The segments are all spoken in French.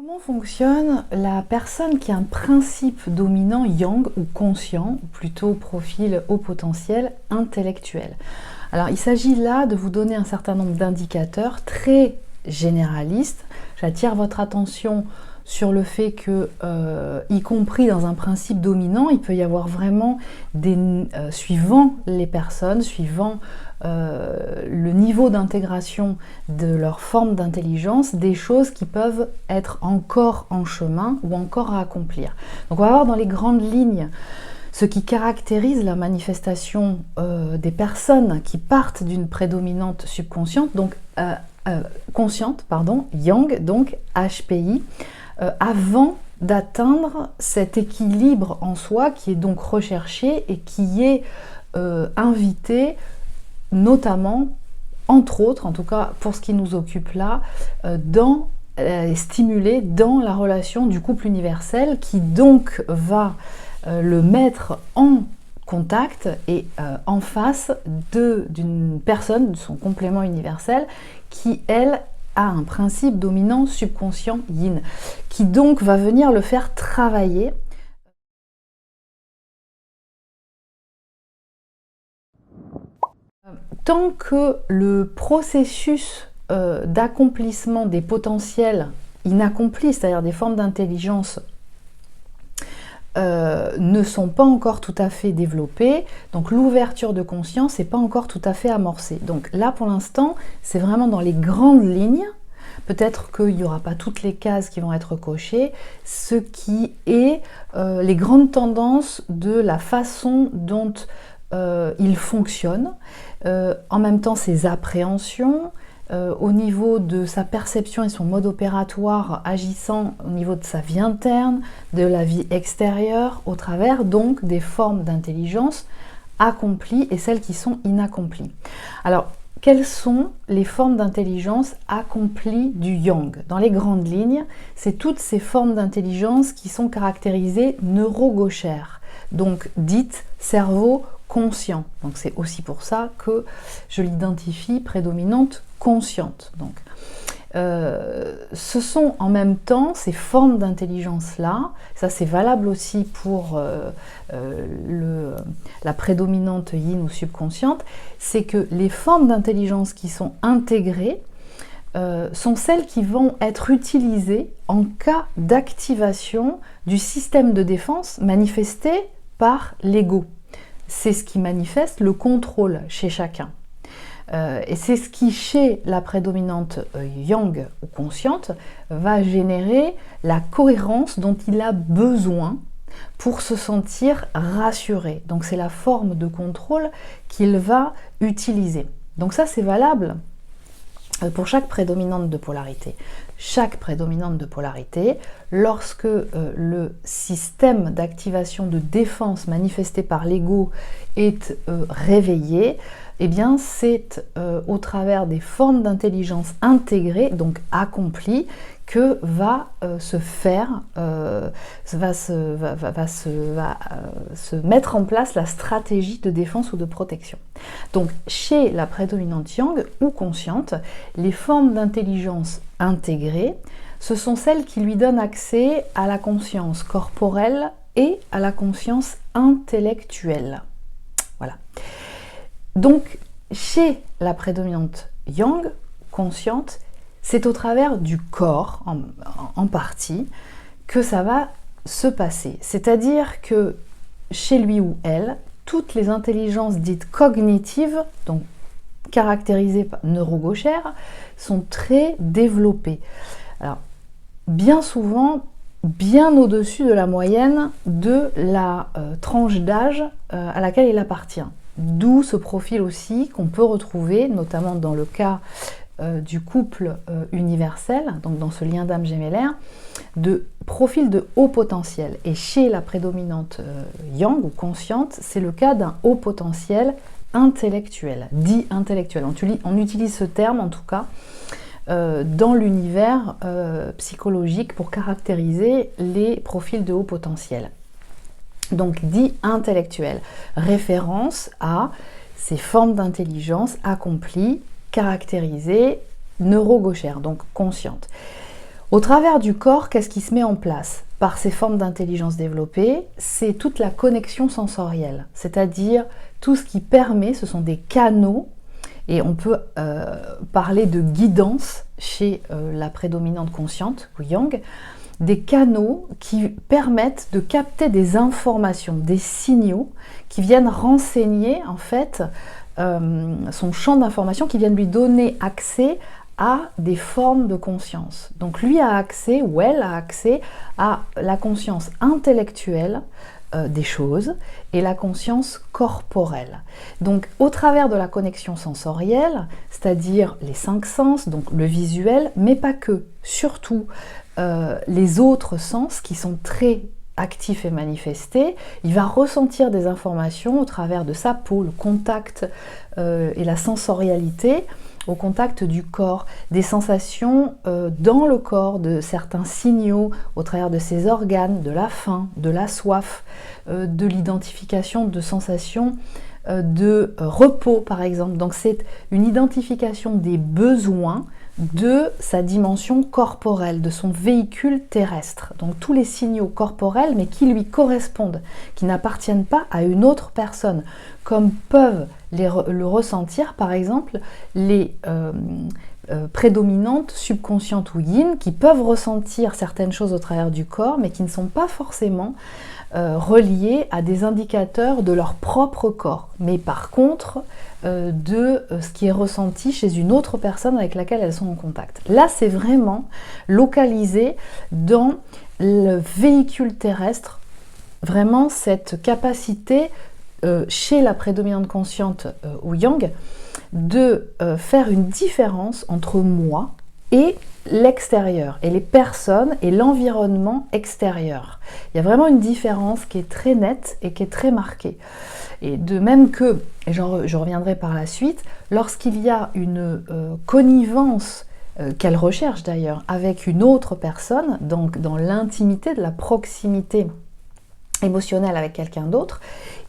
Comment fonctionne la personne qui a un principe dominant yang ou conscient, ou plutôt profil haut potentiel intellectuel? Alors il s'agit là de vous donner un certain nombre d'indicateurs très généralistes. J'attire votre attention sur le fait que, y compris dans un principe dominant, il peut y avoir vraiment suivant les personnes, suivant le niveau d'intégration de leur forme d'intelligence, des choses qui peuvent être encore en chemin ou encore à accomplir. Donc on va voir dans les grandes lignes ce qui caractérise la manifestation des personnes qui partent d'une prédominante subconsciente, donc consciente, pardon, yang, donc HPI, avant d'atteindre cet équilibre en soi qui est donc recherché et qui est invité notamment, entre autres, en tout cas pour ce qui nous occupe là, stimulé dans la relation du couple universel qui donc va le mettre en contact et en face d'une personne, de son complément universel, qui elle a un principe dominant subconscient yin, qui donc va venir le faire travailler. Tant que le processus d'accomplissement des potentiels inaccomplis, c'est-à-dire des formes d'intelligence, ne sont pas encore tout à fait développées, donc l'ouverture de conscience n'est pas encore tout à fait amorcée. Donc là, pour l'instant, c'est vraiment dans les grandes lignes. Peut-être qu'il n'y aura pas toutes les cases qui vont être cochées, ce qui est les grandes tendances de la façon dont il fonctionne, en même temps ses appréhensions, au niveau de sa perception et son mode opératoire agissant au niveau de sa vie interne, de la vie extérieure, au travers donc des formes d'intelligence accomplies et celles qui sont inaccomplies. Alors, quelles sont les formes d'intelligence accomplies du yang? Dans les grandes lignes, c'est toutes ces formes d'intelligence qui sont caractérisées neurogauchères, donc dites cerveau conscient. Donc c'est aussi pour ça que je l'identifie prédominante consciente. Donc, ce sont en même temps ces formes d'intelligence-là, ça c'est valable aussi pour la prédominante yin ou subconsciente, c'est que les formes d'intelligence qui sont intégrées sont celles qui vont être utilisées en cas d'activation du système de défense manifesté par l'ego. C'est ce qui manifeste le contrôle chez chacun. Et c'est ce qui, chez la prédominante yang ou consciente, va générer la cohérence dont il a besoin pour se sentir rassuré. Donc c'est la forme de contrôle qu'il va utiliser. Donc ça c'est valable pour chaque prédominante de polarité. Chaque prédominante de polarité, lorsque le système d'activation de défense manifesté par l'ego est réveillé, eh bien c'est au travers des formes d'intelligence intégrées, donc accomplies, que va se mettre en place la stratégie de défense ou de protection. Donc chez la prédominante yang ou consciente, les formes d'intelligence intégrées, ce sont celles qui lui donnent accès à la conscience corporelle et à la conscience intellectuelle. Voilà. Donc, chez la prédominante yang, consciente, c'est au travers du corps, en partie, que ça va se passer. C'est-à-dire que chez lui ou elle, toutes les intelligences dites cognitives, donc caractérisées par neurogauchères, sont très développées. Alors, bien souvent, bien au-dessus de la moyenne de la tranche d'âge à laquelle il appartient. D'où ce profil aussi qu'on peut retrouver, notamment dans le cas du couple universel, donc dans ce lien d'âme gémellaire, de profil de haut potentiel. Et chez la prédominante yang ou consciente, c'est le cas d'un haut potentiel intellectuel, dit intellectuel. On utilise ce terme en tout cas dans l'univers psychologique pour caractériser les profils de haut potentiel. Donc dit intellectuel, référence à ces formes d'intelligence accomplies, caractérisées, neurogauchères, donc conscientes. Au travers du corps, qu'est-ce qui se met en place par ces formes d'intelligence développée? C'est toute la connexion sensorielle, c'est-à-dire tout ce qui permet, ce sont des canaux, et on peut parler de guidance chez la prédominante consciente, ou Yang, des canaux qui permettent de capter des informations, des signaux qui viennent renseigner en fait son champ d'information, qui viennent lui donner accès à des formes de conscience. Donc lui a accès, ou elle a accès à la conscience intellectuelle des choses et la conscience corporelle. Donc au travers de la connexion sensorielle, c'est-à-dire les 5 sens, donc le visuel, mais pas que, surtout les autres sens qui sont très actifs et manifestés, il va ressentir des informations au travers de sa peau, le contact et la sensorialité au contact du corps, des sensations dans le corps, de certains signaux au travers de ses organes, de la faim, de la soif, de l'identification de sensations de repos par exemple. Donc c'est une identification des besoins de sa dimension corporelle, de son véhicule terrestre. Donc tous les signaux corporels, mais qui lui correspondent, qui n'appartiennent pas à une autre personne, comme peuvent le ressentir par exemple les prédominantes subconscientes ou yin, qui peuvent ressentir certaines choses au travers du corps, mais qui ne sont pas forcément reliés à des indicateurs de leur propre corps, mais par contre de ce qui est ressenti chez une autre personne avec laquelle elles sont en contact. Là, c'est vraiment localisé dans le véhicule terrestre, vraiment cette capacité chez la prédominante consciente ou Yang de faire une différence entre moi et l'extérieur, et les personnes et l'environnement extérieur. Il y a vraiment une différence qui est très nette et qui est très marquée. Et de même que, et je reviendrai par la suite, lorsqu'il y a une connivence qu'elle recherche d'ailleurs avec une autre personne, donc dans l'intimité, de la proximité émotionnelle avec quelqu'un d'autre,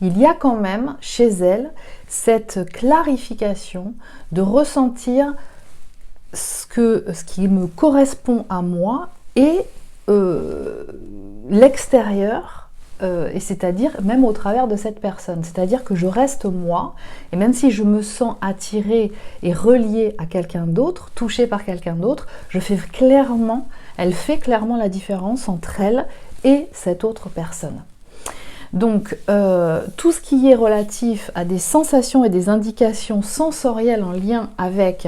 il y a quand même chez elle cette clarification de ressentir ce qui me correspond à moi et l'extérieur, et c'est-à-dire même au travers de cette personne. C'est-à-dire que je reste moi, et même si je me sens attirée et reliée à quelqu'un d'autre, touchée par quelqu'un d'autre, elle fait clairement la différence entre elle et cette autre personne. Donc, tout ce qui est relatif à des sensations et des indications sensorielles en lien avec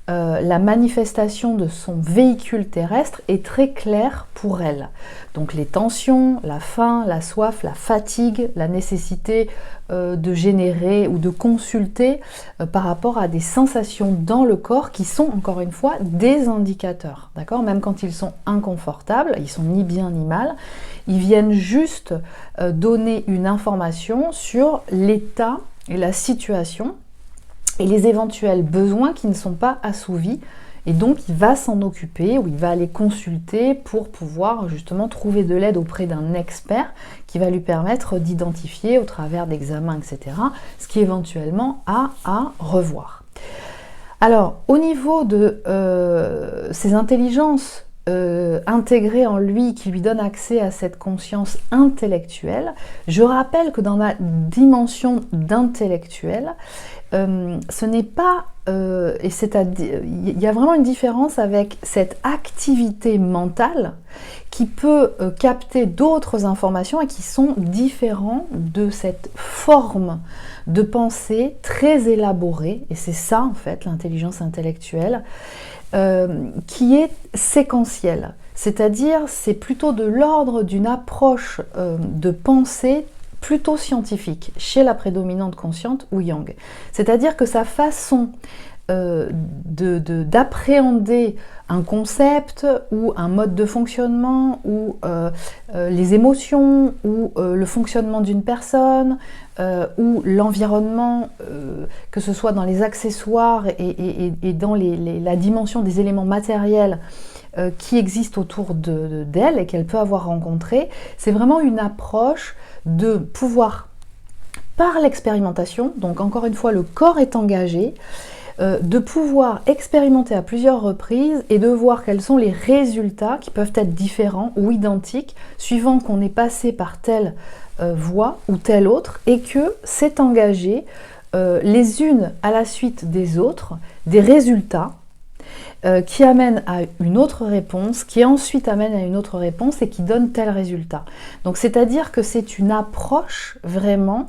la manifestation de son véhicule terrestre est très claire pour elle. Donc les tensions, la faim, la soif, la fatigue, la nécessité de générer ou de consulter par rapport à des sensations dans le corps qui sont encore une fois des indicateurs, d'accord? Même quand ils sont inconfortables, ils sont ni bien ni mal, ils viennent juste donner une information sur l'état et la situation et les éventuels besoins qui ne sont pas assouvis, et donc il va s'en occuper ou il va aller consulter pour pouvoir justement trouver de l'aide auprès d'un expert qui va lui permettre d'identifier au travers d'examens, etc., ce qui éventuellement a à revoir. Alors au niveau de ces intelligences intégrées en lui qui lui donnent accès à cette conscience intellectuelle, je rappelle que dans la dimension d'intellectuel, ce n'est pas, et c'est-à-dire, il y a vraiment une différence avec cette activité mentale qui peut capter d'autres informations et qui sont différents de cette forme de pensée très élaborée, et c'est ça en fait l'intelligence intellectuelle, qui est séquentielle, c'est-à-dire c'est plutôt de l'ordre d'une approche de pensée plutôt scientifique chez la prédominante consciente ou Yang. C'est-à-dire que sa façon d'appréhender un concept ou un mode de fonctionnement ou les émotions ou le fonctionnement d'une personne ou l'environnement, que ce soit dans les accessoires et dans la dimension des éléments matériels qui existent autour d'elle et qu'elle peut avoir rencontré, c'est vraiment une approche de pouvoir, par l'expérimentation, donc encore une fois le corps est engagé, de pouvoir expérimenter à plusieurs reprises et de voir quels sont les résultats qui peuvent être différents ou identiques suivant qu'on est passé par telle voie ou telle autre et que c'est engagé les unes à la suite des autres des résultats qui amènent à une autre réponse, qui ensuite amène à une autre réponse et qui donne tel résultat. Donc c'est-à-dire que c'est une approche vraiment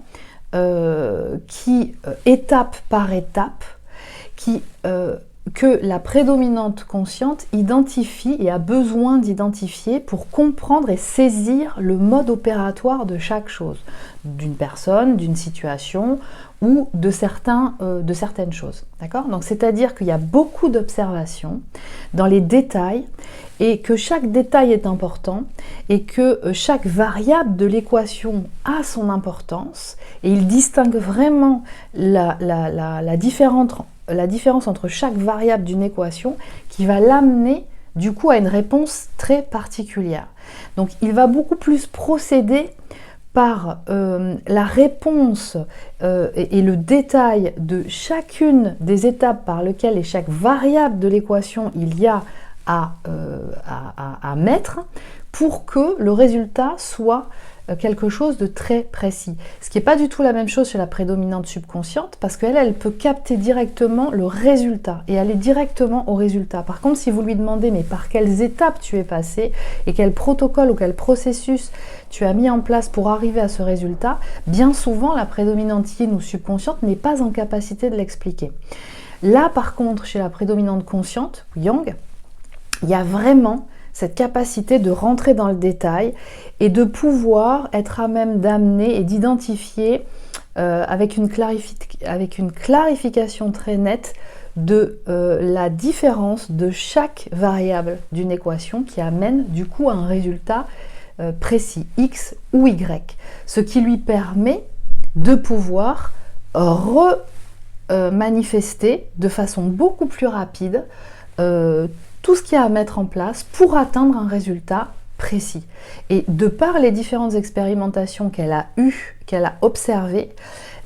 qui, étape par étape, que la prédominante consciente identifie et a besoin d'identifier pour comprendre et saisir le mode opératoire de chaque chose, d'une personne, d'une situation ou de certaines choses. D'accord ? Donc c'est-à-dire qu'il y a beaucoup d'observations dans les détails et que chaque détail est important et que chaque variable de l'équation a son importance et il distingue vraiment la différence entre chaque variable d'une équation qui va l'amener du coup à une réponse très particulière. Donc il va beaucoup plus procéder par la réponse et le détail de chacune des étapes par lesquelles et chaque variable de l'équation il y a à mettre pour que le résultat soit quelque chose de très précis. Ce qui n'est pas du tout la même chose chez la prédominante subconsciente parce qu'elle, elle peut capter directement le résultat et aller directement au résultat. Par contre, si vous lui demandez mais par quelles étapes tu es passé et quel protocole ou quel processus tu as mis en place pour arriver à ce résultat, bien souvent la prédominante yin ou subconsciente n'est pas en capacité de l'expliquer. Là par contre, chez la prédominante consciente, ou yang, il y a vraiment cette capacité de rentrer dans le détail et de pouvoir être à même d'amener et d'identifier avec une clarification très nette de la différence de chaque variable d'une équation qui amène du coup à un résultat précis, X ou Y, ce qui lui permet de pouvoir manifester de façon beaucoup plus rapide tout ce qu'il y a à mettre en place pour atteindre un résultat précis. Et de par les différentes expérimentations qu'elle a eues, qu'elle a observées,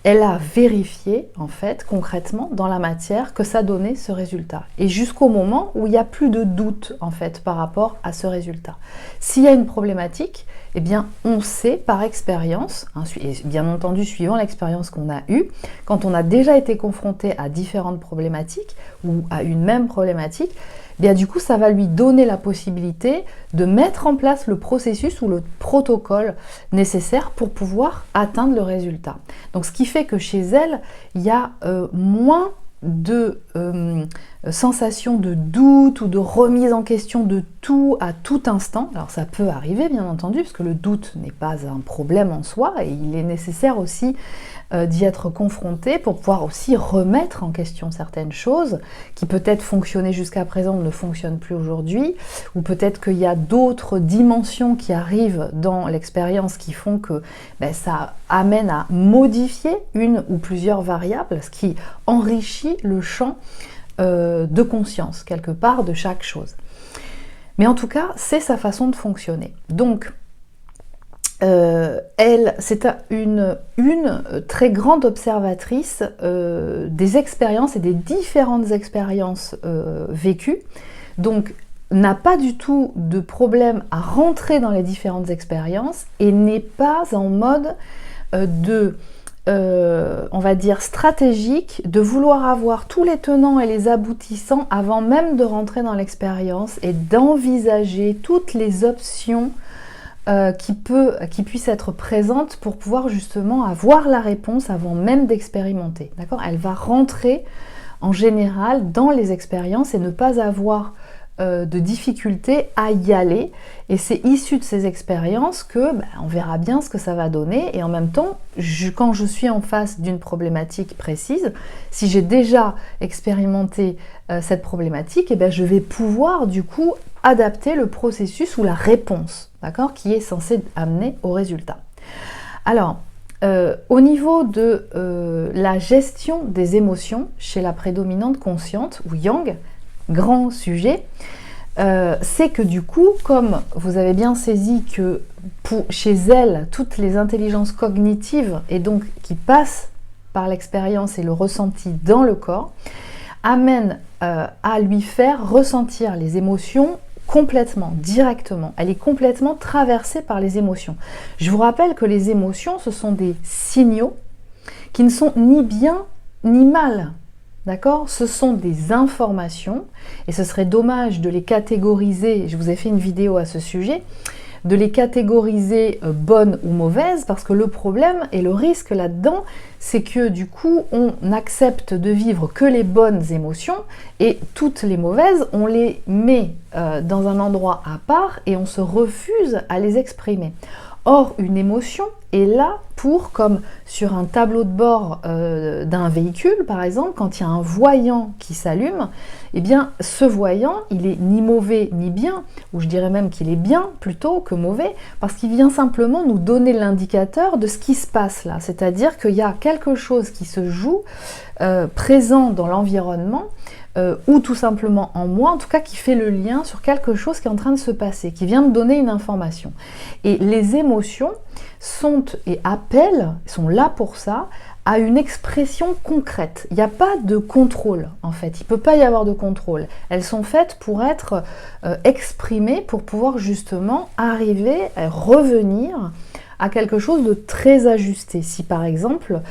elle a vérifié, en fait, concrètement, dans la matière, que ça donnait ce résultat. Et jusqu'au moment où il n'y a plus de doute, en fait, par rapport à ce résultat. S'il y a une problématique, eh bien, on sait par expérience, hein, et bien entendu, suivant l'expérience qu'on a eue, quand on a déjà été confronté à différentes problématiques, ou à une même problématique, bien du coup ça va lui donner la possibilité de mettre en place le processus ou le protocole nécessaire pour pouvoir atteindre le résultat. Donc ce qui fait que chez elle, il y a moins de sensation de doute ou de remise en question de tout à tout instant. Alors ça peut arriver bien entendu, parce que le doute n'est pas un problème en soi et il est nécessaire aussi d'y être confronté pour pouvoir aussi remettre en question certaines choses qui peut-être fonctionnaient jusqu'à présent ne fonctionnent plus aujourd'hui, ou peut-être qu'il y a d'autres dimensions qui arrivent dans l'expérience qui font que ça amène à modifier une ou plusieurs variables, ce qui enrichit le champ de conscience quelque part de chaque chose. Mais en tout cas, c'est sa façon de fonctionner. Donc, elle, c'est une très grande observatrice des expériences et des différentes expériences vécues, donc n'a pas du tout de problème à rentrer dans les différentes expériences et n'est pas en mode on va dire stratégique, de vouloir avoir tous les tenants et les aboutissants avant même de rentrer dans l'expérience et d'envisager toutes les options qui puisse être présente pour pouvoir justement avoir la réponse avant même d'expérimenter. D'accord ? Elle va rentrer en général dans les expériences et ne pas avoir de difficultés à y aller. Et c'est issu de ces expériences que on verra bien ce que ça va donner. Et en même temps, quand je suis en face d'une problématique précise, si j'ai déjà expérimenté cette problématique, je vais pouvoir du coup adapter le processus ou la réponse, d'accord, qui est censée amener au résultat. Alors, au niveau de la gestion des émotions chez la prédominante consciente ou yang, grand sujet, c'est que du coup, comme vous avez bien saisi que chez elle, toutes les intelligences cognitives et donc qui passent par l'expérience et le ressenti dans le corps, amène à lui faire ressentir les émotions complètement, directement. Elle est complètement traversée par les émotions. Je vous rappelle que les émotions, ce sont des signaux qui ne sont ni bien ni mal. D'accord? Ce sont des informations, et ce serait dommage de les catégoriser, je vous ai fait une vidéo à ce sujet, de les catégoriser bonnes ou mauvaises, parce que le problème et le risque là-dedans, c'est que du coup, on accepte de vivre que les bonnes émotions, et toutes les mauvaises, on les met dans un endroit à part, et on se refuse à les exprimer. Or, une émotion est là pour, comme sur un tableau de bord d'un véhicule, par exemple, quand il y a un voyant qui s'allume, eh bien, ce voyant, il est ni mauvais ni bien, ou je dirais même qu'il est bien plutôt que mauvais, parce qu'il vient simplement nous donner l'indicateur de ce qui se passe là. C'est-à-dire qu'il y a quelque chose qui se joue présent dans l'environnement, ou tout simplement en moi, en tout cas qui fait le lien sur quelque chose qui est en train de se passer, qui vient me donner une information. Et les émotions sont là pour ça, à une expression concrète. Il n'y a pas de contrôle en fait, il ne peut pas y avoir de contrôle. Elles sont faites pour être exprimées, pour pouvoir justement arriver à revenir à quelque chose de très ajusté, si par exemple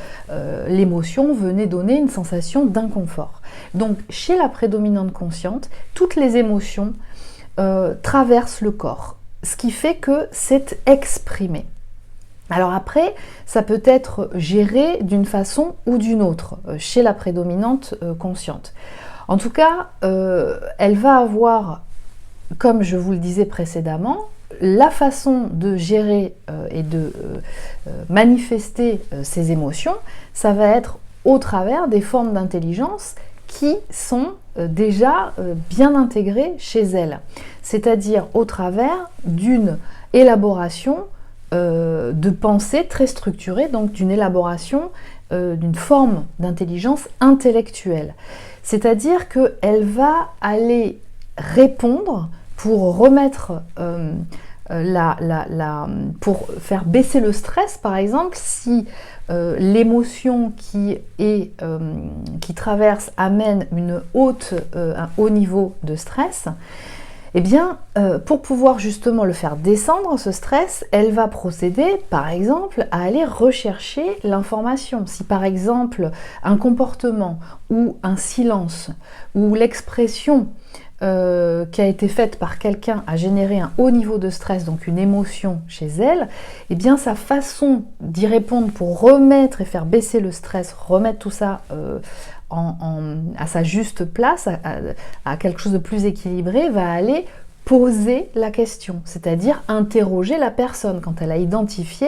l'émotion venait donner une sensation d'inconfort. Donc chez la prédominante consciente, toutes les émotions traversent le corps, ce qui fait que c'est exprimé. Alors après, ça peut être géré d'une façon ou d'une autre chez la prédominante consciente. En tout cas, elle va avoir, comme je vous le disais précédemment, la façon de gérer et de manifester ces émotions, ça va être au travers des formes d'intelligence qui sont déjà bien intégrées chez elle. C'est-à-dire au travers d'une élaboration de pensée très structurée, donc d'une élaboration d'une forme d'intelligence intellectuelle. C'est-à-dire qu'elle va aller répondre pour remettre pour faire baisser le stress, par exemple, si l'émotion qui traverse amène un haut niveau de stress, eh bien, pour pouvoir justement le faire descendre, ce stress, elle va procéder, par exemple, à aller rechercher l'information. Si par exemple, un comportement ou un silence ou l'expression qui a été faite par quelqu'un a généré un haut niveau de stress, donc une émotion chez elle, eh bien sa façon d'y répondre pour remettre et faire baisser le stress, remettre tout ça à sa juste place, à quelque chose de plus équilibré, va aller poser la question, c'est-à-dire interroger la personne quand elle a identifié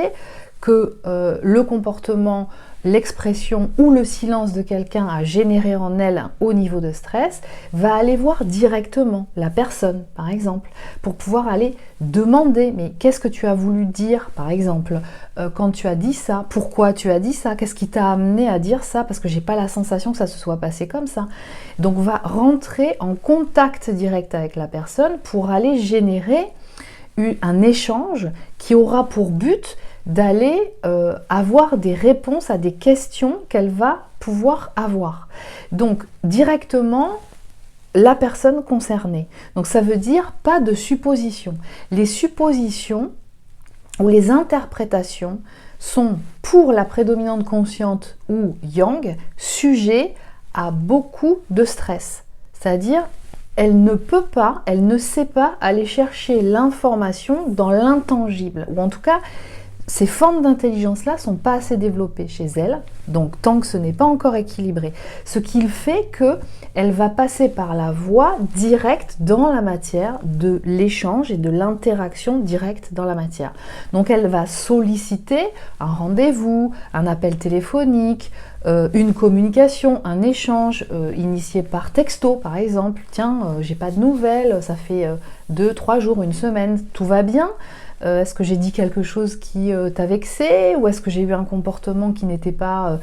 que le comportement, l'expression ou le silence de quelqu'un a généré en elle un haut niveau de stress, va aller voir directement la personne, par exemple, pour pouvoir aller demander, mais qu'est-ce que tu as voulu dire, par exemple, quand tu as dit ça, pourquoi tu as dit ça, qu'est-ce qui t'a amené à dire ça, parce que j'ai pas la sensation que ça se soit passé comme ça. Donc va rentrer en contact direct avec la personne pour aller générer un échange qui aura pour but d'aller avoir des réponses à des questions qu'elle va pouvoir avoir. Donc directement la personne concernée. Donc ça veut dire pas de suppositions. Les suppositions ou les interprétations sont pour la prédominante consciente ou yang sujets à beaucoup de stress. C'est-à-dire elle ne sait pas aller chercher l'information dans l'intangible, ou en tout cas ces formes d'intelligence-là ne sont pas assez développées chez elle, donc tant que ce n'est pas encore équilibré. Ce qui fait qu'elle va passer par la voie directe dans la matière de l'échange et de l'interaction directe dans la matière. Donc elle va solliciter un rendez-vous, un appel téléphonique, une communication, un échange initié par texto par exemple. Tiens, j'ai pas de nouvelles, ça fait 2-3 jours, une semaine, tout va bien ? Est-ce que j'ai dit quelque chose qui t'a vexé, ou est-ce que j'ai eu un comportement qui n'était pas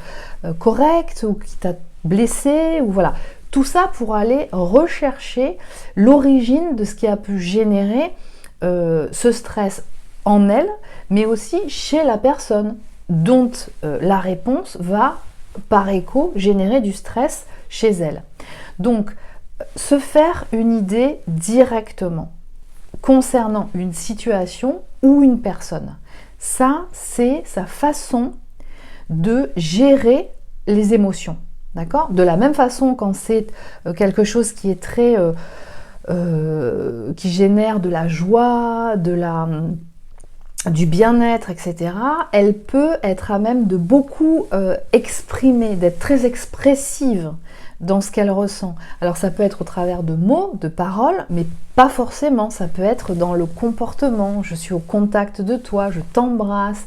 correct ou qui t'a blessé, ou voilà. Tout ça pour aller rechercher l'origine de ce qui a pu générer ce stress en elle, mais aussi chez la personne dont la réponse va par écho générer du stress chez elle. Donc, se faire une idée directement concernant une situation ou une personne, ça, c'est sa façon de gérer les émotions. D'accord ? De la même façon, quand c'est quelque chose qui est très... qui génère de la joie, du bien-être, etc., elle peut être à même de beaucoup exprimer, d'être très expressive dans ce qu'elle ressent. Alors ça peut être au travers de mots, de paroles, mais pas forcément, ça peut être dans le comportement. Je suis au contact de toi, je t'embrasse,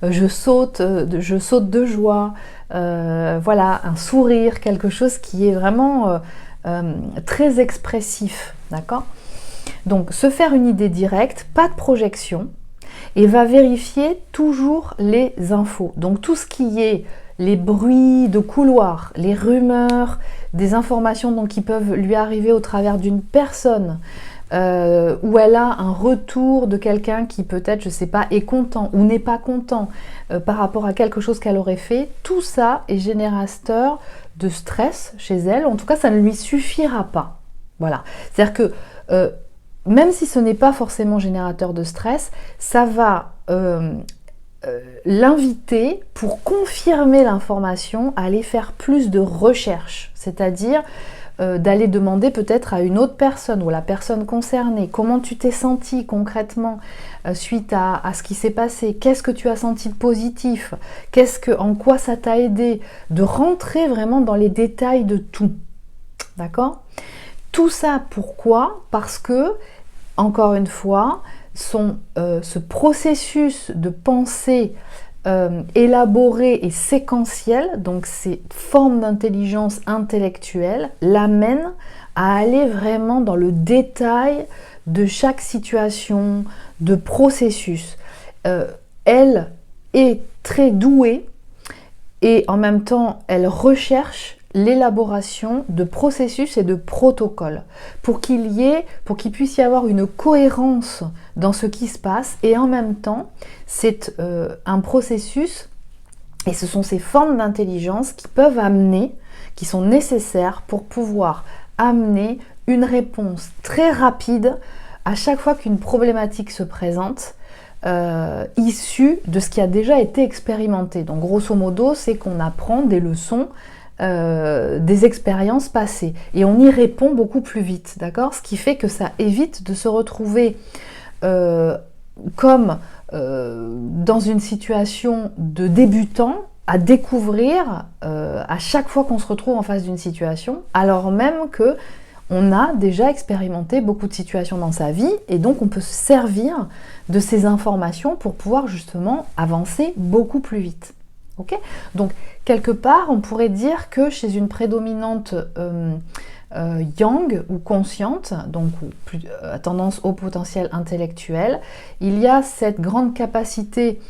je saute de joie, voilà, un sourire, quelque chose qui est vraiment très expressif, d'accord ? Donc se faire une idée directe, pas de projection, et va vérifier toujours les infos. Donc tout ce qui est les bruits de couloir, les rumeurs, des informations donc, qui peuvent lui arriver au travers d'une personne, où elle a un retour de quelqu'un qui peut-être, je ne sais pas, est content ou n'est pas content par rapport à quelque chose qu'elle aurait fait, tout ça est générateur de stress chez elle. En tout cas, ça ne lui suffira pas. Voilà. C'est-à-dire que même si ce n'est pas forcément générateur de stress, ça va l'inviter, pour confirmer l'information, à aller faire plus de recherches, c'est-à-dire d'aller demander peut-être à une autre personne ou à la personne concernée comment tu t'es senti concrètement suite à ce qui s'est passé, qu'est-ce que tu as senti de positif, en quoi ça t'a aidé, de rentrer vraiment dans les détails de tout, d'accord ? Tout ça pourquoi ? Parce que, encore une fois, ce processus de pensée élaboré et séquentiel, donc ces formes d'intelligence intellectuelle, l'amènent à aller vraiment dans le détail de chaque situation, de processus. Elle est très douée et en même temps, elle recherche l'élaboration de processus et de protocoles pour qu'il puisse y avoir une cohérence dans ce qui se passe, et en même temps c'est un processus et ce sont ces formes d'intelligence qui sont nécessaires pour pouvoir amener une réponse très rapide à chaque fois qu'une problématique se présente, issue de ce qui a déjà été expérimenté. Donc grosso modo, c'est qu'on apprend des leçons des expériences passées et on y répond beaucoup plus vite, d'accord ? Ce qui fait que ça évite de se retrouver comme dans une situation de débutant à découvrir à chaque fois qu'on se retrouve en face d'une situation, alors même que on a déjà expérimenté beaucoup de situations dans sa vie et donc on peut se servir de ces informations pour pouvoir justement avancer beaucoup plus vite. Okay ? Donc, quelque part, on pourrait dire que chez une prédominante yang ou consciente, donc à tendance au potentiel intellectuel, il y a cette grande capacité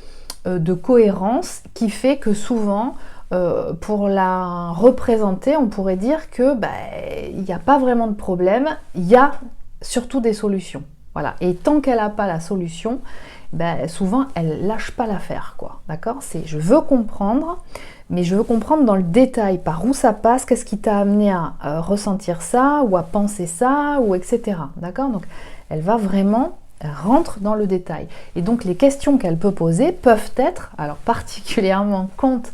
de cohérence qui fait que souvent, pour la représenter, on pourrait dire que il n'y a pas vraiment de problème, il y a surtout des solutions. Voilà. Et tant qu'elle n'a pas la solution, souvent elle lâche pas l'affaire, quoi. D'accord ? C'est je veux comprendre, mais je veux comprendre dans le détail, par où ça passe, qu'est-ce qui t'a amené à ressentir ça, ou à penser ça, ou etc. D'accord ? Donc elle va vraiment rentre dans le détail. Et donc les questions qu'elle peut poser peuvent être, alors particulièrement quand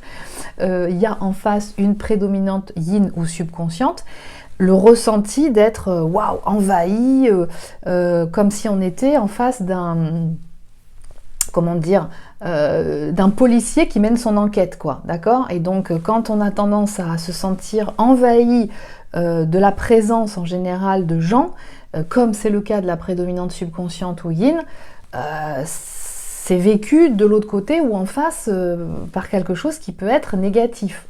il y a en face une prédominante yin ou subconsciente, le ressenti d'être waouh, envahi, comme si on était en face d'un d'un policier qui mène son enquête, quoi, d'accord ? Et donc quand on a tendance à se sentir envahi de la présence en général de gens, comme c'est le cas de la prédominante subconsciente ou yin, c'est vécu de l'autre côté ou en face par quelque chose qui peut être négatif.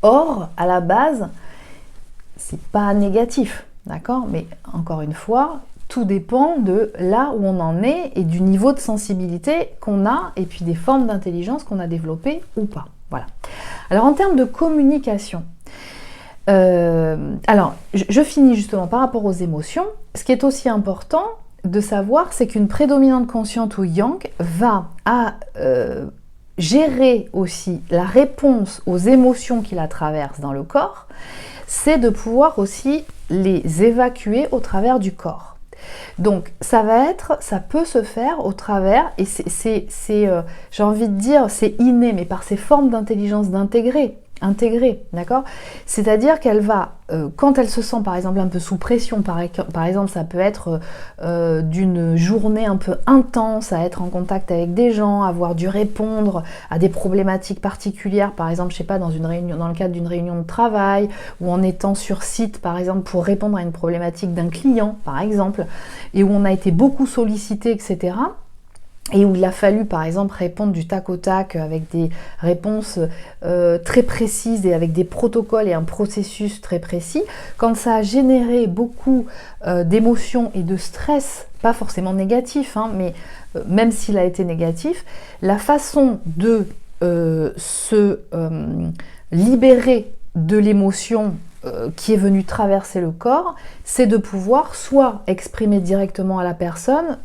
Or, à la base, c'est pas négatif, d'accord ? Mais encore une fois, tout dépend de là où on en est et du niveau de sensibilité qu'on a et puis des formes d'intelligence qu'on a développées ou pas. Voilà. Alors en termes de communication, alors je finis justement par rapport aux émotions. Ce qui est aussi important de savoir, c'est qu'une prédominante consciente ou yang va gérer aussi la réponse aux émotions qui la traversent dans le corps c'est de pouvoir aussi les évacuer au travers du corps. Donc ça peut se faire au travers, et j'ai envie de dire, c'est inné, mais par ces formes d'intelligence intégrée, d'accord? C'est-à-dire qu'elle va, quand elle se sent par exemple un peu sous pression, par exemple ça peut être d'une journée un peu intense, à être en contact avec des gens, avoir dû répondre à des problématiques particulières, par exemple, je sais pas, dans le cadre d'une réunion de travail, ou en étant sur site, par exemple, pour répondre à une problématique d'un client, par exemple, et où on a été beaucoup sollicité, etc., et où il a fallu par exemple répondre du tac au tac avec des réponses très précises et avec des protocoles et un processus très précis, quand ça a généré beaucoup d'émotions et de stress, pas forcément négatif, hein, mais même s'il a été négatif, la façon de se libérer de l'émotion qui est venu traverser le corps, c'est de pouvoir soit exprimer directement à la personne,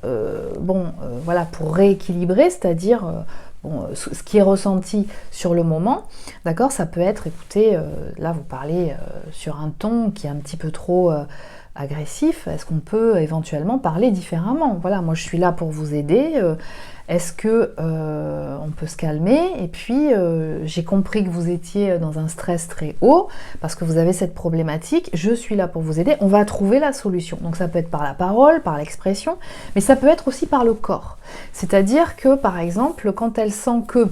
voilà, pour rééquilibrer, c'est-à-dire ce qui est ressenti sur le moment, d'accord? Ça peut être, écoutez, là vous parlez sur un ton qui est un petit peu trop agressif, est-ce qu'on peut éventuellement parler différemment? Voilà, moi je suis là pour vous aider. Est-ce que on peut se calmer? Et puis j'ai compris que vous étiez dans un stress très haut parce que vous avez cette problématique, je suis là pour vous aider, on va trouver la solution. Donc ça peut être par la parole, par l'expression, mais ça peut être aussi par le corps. C'est-à-dire que par exemple, quand elle sent que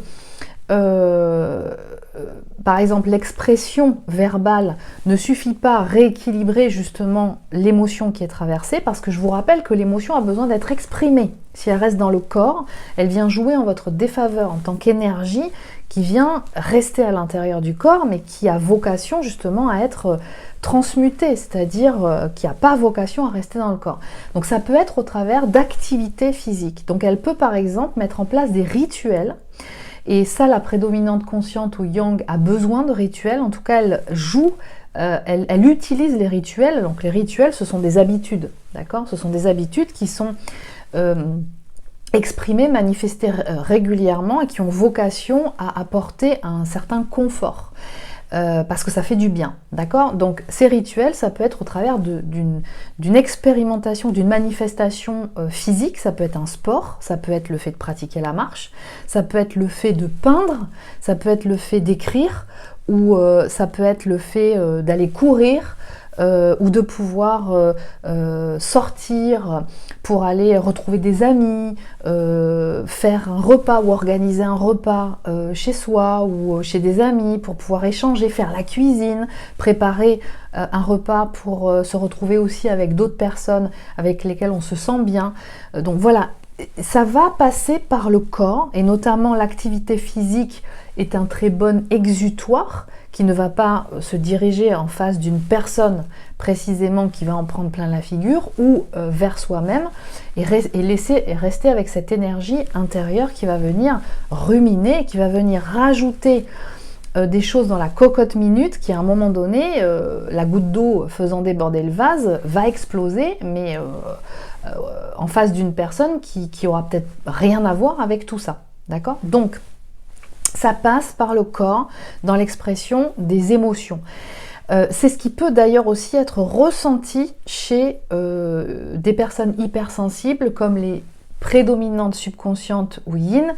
par exemple, l'expression verbale ne suffit pas à rééquilibrer justement l'émotion qui est traversée, parce que je vous rappelle que l'émotion a besoin d'être exprimée. Si elle reste dans le corps, elle vient jouer en votre défaveur en tant qu'énergie qui vient rester à l'intérieur du corps, mais qui a vocation justement à être transmutée, c'est-à-dire qui n'a pas vocation à rester dans le corps. Donc ça peut être au travers d'activités physiques. Donc elle peut par exemple mettre en place des rituels. Et ça, la prédominante consciente ou yang a besoin de rituels. En tout cas, elle joue, elle utilise les rituels. Donc les rituels, ce sont des habitudes, d'accord? Ce sont des habitudes qui sont exprimées, manifestées régulièrement et qui ont vocation à apporter un certain confort. Parce que ça fait du bien, d'accord? Donc ces rituels, ça peut être au travers d'une expérimentation, d'une manifestation physique, ça peut être un sport, ça peut être le fait de pratiquer la marche, ça peut être le fait de peindre, ça peut être le fait d'écrire, ou ça peut être le fait d'aller courir, ou de pouvoir sortir pour aller retrouver des amis, faire un repas ou organiser un repas chez soi ou chez des amis pour pouvoir échanger, faire la cuisine, préparer un repas pour se retrouver aussi avec d'autres personnes avec lesquelles on se sent bien. Donc voilà, ça va passer par le corps, et notamment l'activité physique est un très bon exutoire qui ne va pas se diriger en face d'une personne précisément qui va en prendre plein la figure, ou vers soi-même, et rester avec cette énergie intérieure qui va venir ruminer, qui va venir rajouter des choses dans la cocotte minute qui à un moment donné, la goutte d'eau faisant déborder le vase va exploser, mais en face d'une personne qui aura peut-être rien à voir avec tout ça, d'accord? Donc ça passe par le corps dans l'expression des émotions. C'est ce qui peut d'ailleurs aussi être ressenti chez des personnes hypersensibles comme les prédominantes subconscientes ou yin,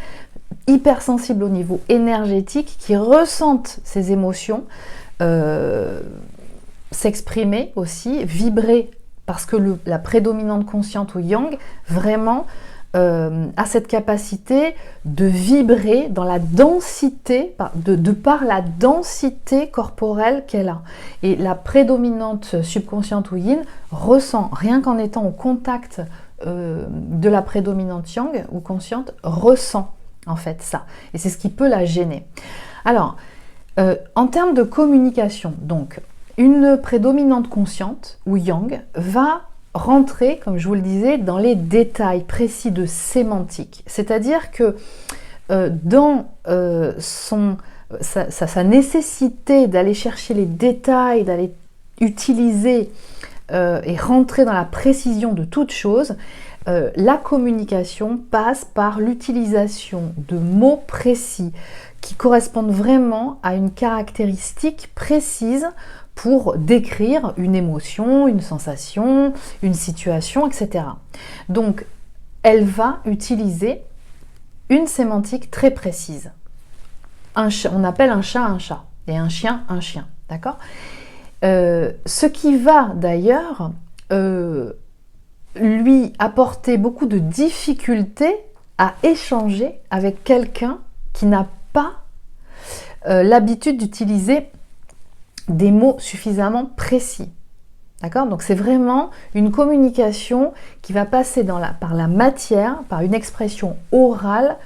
hypersensibles au niveau énergétique, qui ressentent ces émotions s'exprimer aussi, vibrer, parce que la prédominante consciente ou yang vraiment a cette capacité de vibrer dans la densité, de par la densité corporelle qu'elle a. Et la prédominante subconsciente ou yin ressent, rien qu'en étant au contact de la prédominante yang ou consciente, ressent en fait ça. Et c'est ce qui peut la gêner. Alors, en termes de communication, donc, une prédominante consciente ou yang va rentrer, comme je vous le disais, dans les détails précis de sémantique. C'est-à-dire que dans sa nécessité d'aller chercher les détails, d'aller utiliser et rentrer dans la précision de toute chose, la communication passe par l'utilisation de mots précis qui correspondent vraiment à une caractéristique précise pour décrire une émotion, une sensation, une situation, etc. Donc, elle va utiliser une sémantique très précise. On appelle un chat et un chien, d'accord ? Ce qui va d'ailleurs lui apporter beaucoup de difficultés à échanger avec quelqu'un qui n'a pas l'habitude d'utiliser des mots suffisamment précis. D'accord ? Donc c'est vraiment une communication qui va passer par la matière, par une expression orale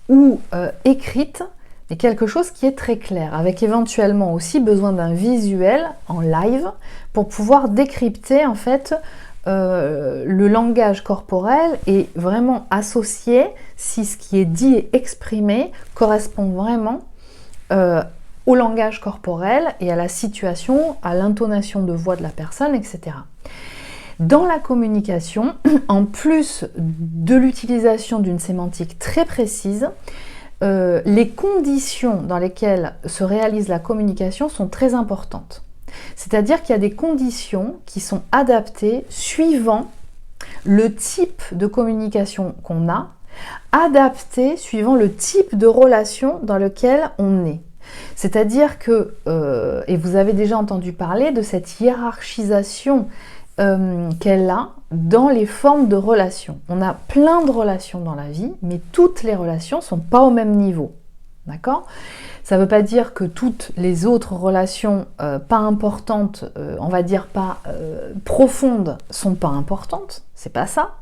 ou écrite, mais quelque chose qui est très clair, avec éventuellement aussi besoin d'un visuel en live pour pouvoir décrypter en fait le langage corporel et vraiment associer si ce qui est dit et exprimé correspond vraiment au langage corporel et à la situation, à l'intonation de voix de la personne, etc. Dans la communication, en plus de l'utilisation d'une sémantique très précise, les conditions dans lesquelles se réalise la communication sont très importantes. C'est-à-dire qu'il y a des conditions qui sont adaptées suivant le type de communication qu'on a, adaptées suivant le type de relation dans lequel on est. C'est-à-dire que, et vous avez déjà entendu parler de cette hiérarchisation qu'elle a dans les formes de relations. On a plein de relations dans la vie, mais toutes les relations ne sont pas au même niveau. D'accord ? Ça ne veut pas dire que toutes les autres relations pas importantes, on va dire pas profondes, sont pas importantes. C'est pas ça.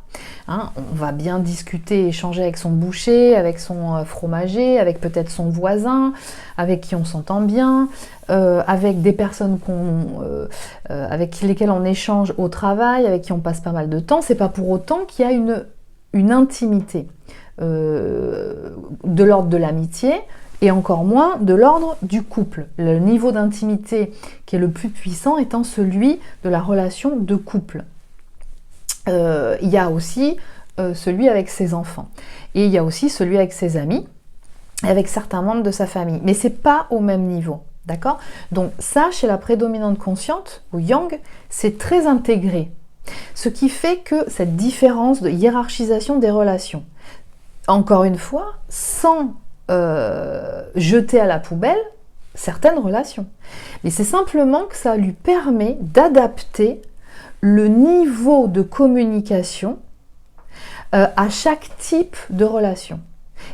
Hein, on va bien discuter, échanger avec son boucher, avec son fromager, avec peut-être son voisin, avec qui on s'entend bien, avec des personnes avec lesquelles on échange au travail, avec qui on passe pas mal de temps. C'est pas pour autant qu'il y a une intimité de l'ordre de l'amitié et encore moins de l'ordre du couple. Le niveau d'intimité qui est le plus puissant étant celui de la relation de couple. Il y a aussi celui avec ses enfants et il y a aussi celui avec ses amis, avec certains membres de sa famille, mais c'est pas au même niveau, d'accord ? Donc ça, chez la prédominante consciente ou Yang, c'est très intégré, ce qui fait que cette différence de hiérarchisation des relations, encore une fois, sans jeter à la poubelle certaines relations, mais c'est simplement que ça lui permet d'adapter le niveau de communication à chaque type de relation.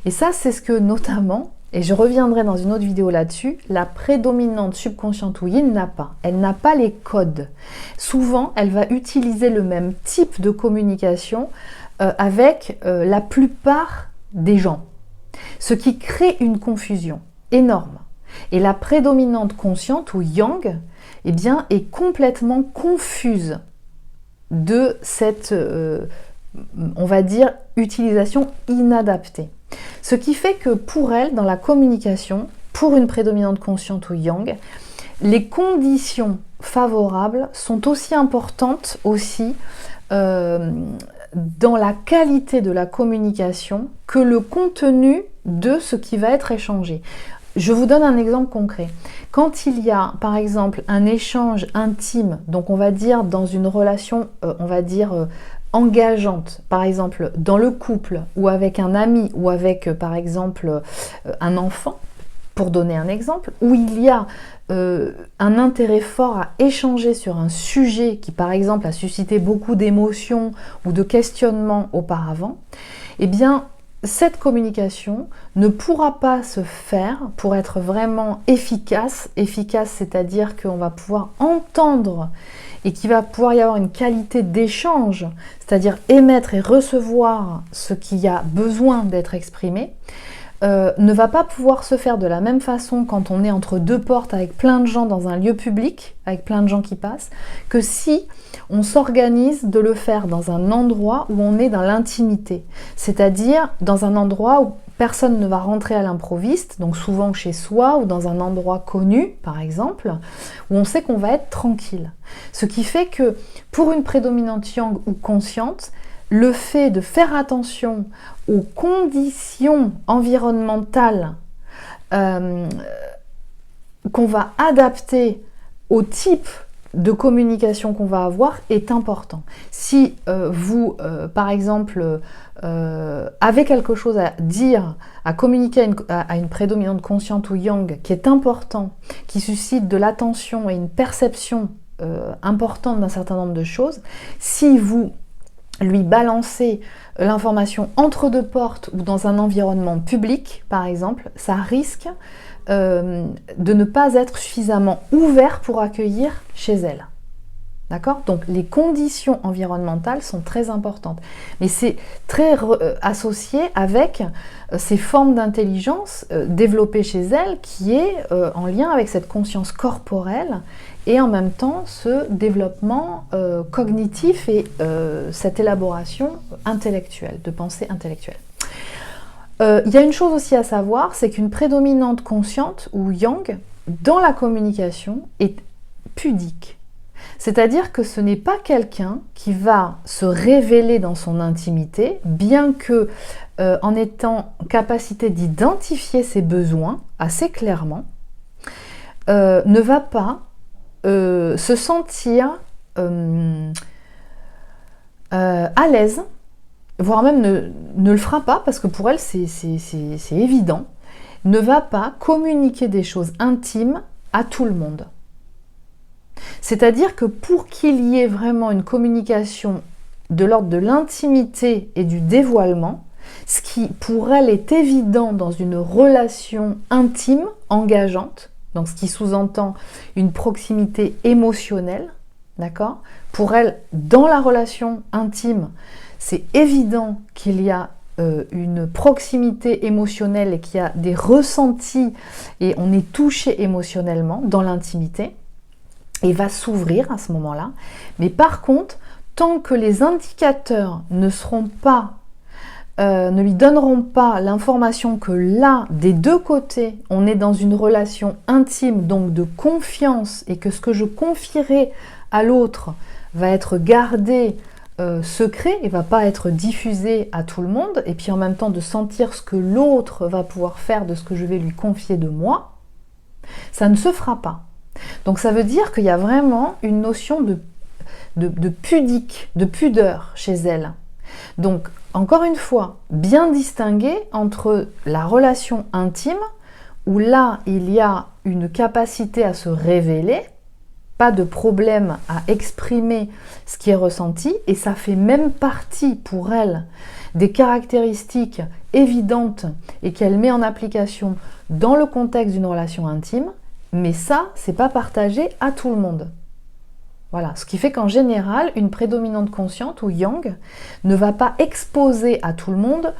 Et ça, c'est ce que notamment, et je reviendrai dans une autre vidéo là-dessus, la prédominante subconsciente ou yin n'a pas. Elle n'a pas les codes. Souvent, elle va utiliser le même type de communication avec la plupart des gens. Ce qui crée une confusion énorme. Et la prédominante consciente ou yang, eh bien, est complètement confuse de cette, on va dire, utilisation inadaptée. Ce qui fait que pour elle, dans la communication, pour une prédominante consciente ou yang, les conditions favorables sont aussi importantes aussi dans la qualité de la communication que le contenu de ce qui va être échangé. Je vous donne un exemple concret. Quand il y a, par exemple, un échange intime, donc on va dire dans une relation, engageante, par exemple dans le couple, ou avec un ami, ou avec, par exemple, un enfant, pour donner un exemple, où il y a un intérêt fort à échanger sur un sujet qui, par exemple, a suscité beaucoup d'émotions ou de questionnements auparavant, eh bien, cette communication ne pourra pas se faire pour être vraiment efficace. Efficace, c'est-à-dire qu'on va pouvoir entendre et qu'il va pouvoir y avoir une qualité d'échange, c'est-à-dire émettre et recevoir ce qui a besoin d'être exprimé, ne va pas pouvoir se faire de la même façon quand on est entre deux portes avec plein de gens dans un lieu public, avec plein de gens qui passent, que si on s'organise de le faire dans un endroit où on est dans l'intimité, c'est-à-dire dans un endroit où personne ne va rentrer à l'improviste, donc souvent chez soi ou dans un endroit connu, par exemple, où on sait qu'on va être tranquille. Ce qui fait que pour une prédominante yang ou consciente, le fait de faire attention aux conditions environnementales qu'on va adapter au type de communication qu'on va avoir est important. Si vous, par exemple, avez quelque chose à dire, à communiquer à une prédominante consciente ou yang qui est important, qui suscite de l'attention et une perception importante d'un certain nombre de choses, si vous lui balancez l'information entre deux portes ou dans un environnement public, par exemple, ça risque de ne pas être suffisamment ouvert pour accueillir chez elle. D'accord? Donc les conditions environnementales sont très importantes. Mais c'est très associé avec ces formes d'intelligence développées chez elle qui est en lien avec cette conscience corporelle et en même temps ce développement cognitif et cette élaboration intellectuelle, de pensée intellectuelle. Il y a une chose aussi à savoir, c'est qu'une prédominante consciente ou yang, dans la communication, est pudique. C'est-à-dire que ce n'est pas quelqu'un qui va se révéler dans son intimité, bien que en étant en capacité d'identifier ses besoins assez clairement, ne va pas se sentir à l'aise, voire même ne le fera pas, parce que pour elle c'est évident, ne va pas communiquer des choses intimes à tout le monde. C'est-à-dire que pour qu'il y ait vraiment une communication de l'ordre de l'intimité et du dévoilement, ce qui pour elle est évident dans une relation intime, engageante, donc ce qui sous-entend une proximité émotionnelle, d'accord ? Pour elle, dans la relation intime, c'est évident qu'il y a une proximité émotionnelle et qu'il y a des ressentis et on est touché émotionnellement dans l'intimité et va s'ouvrir à ce moment-là. Mais par contre, tant que les indicateurs ne seront pas, ne lui donneront pas l'information que là, des deux côtés, on est dans une relation intime, donc de confiance, et que ce que je confierai à l'autre va être gardé secret et va pas être diffusé à tout le monde, et puis en même temps de sentir ce que l'autre va pouvoir faire de ce que je vais lui confier de moi, ça ne se fera pas. Donc ça veut dire qu'il y a vraiment une notion de pudique, de pudeur chez elle. Donc encore une fois, bien distinguer entre la relation intime, où là il y a une capacité à se révéler, pas de problème à exprimer ce qui est ressenti, et ça fait même partie pour elle des caractéristiques évidentes et qu'elle met en application dans le contexte d'une relation intime, mais ça, c'est pas partagé à tout le monde. Voilà, ce qui fait qu'en général, une prédominante consciente ou yang ne va pas exposer à tout le monde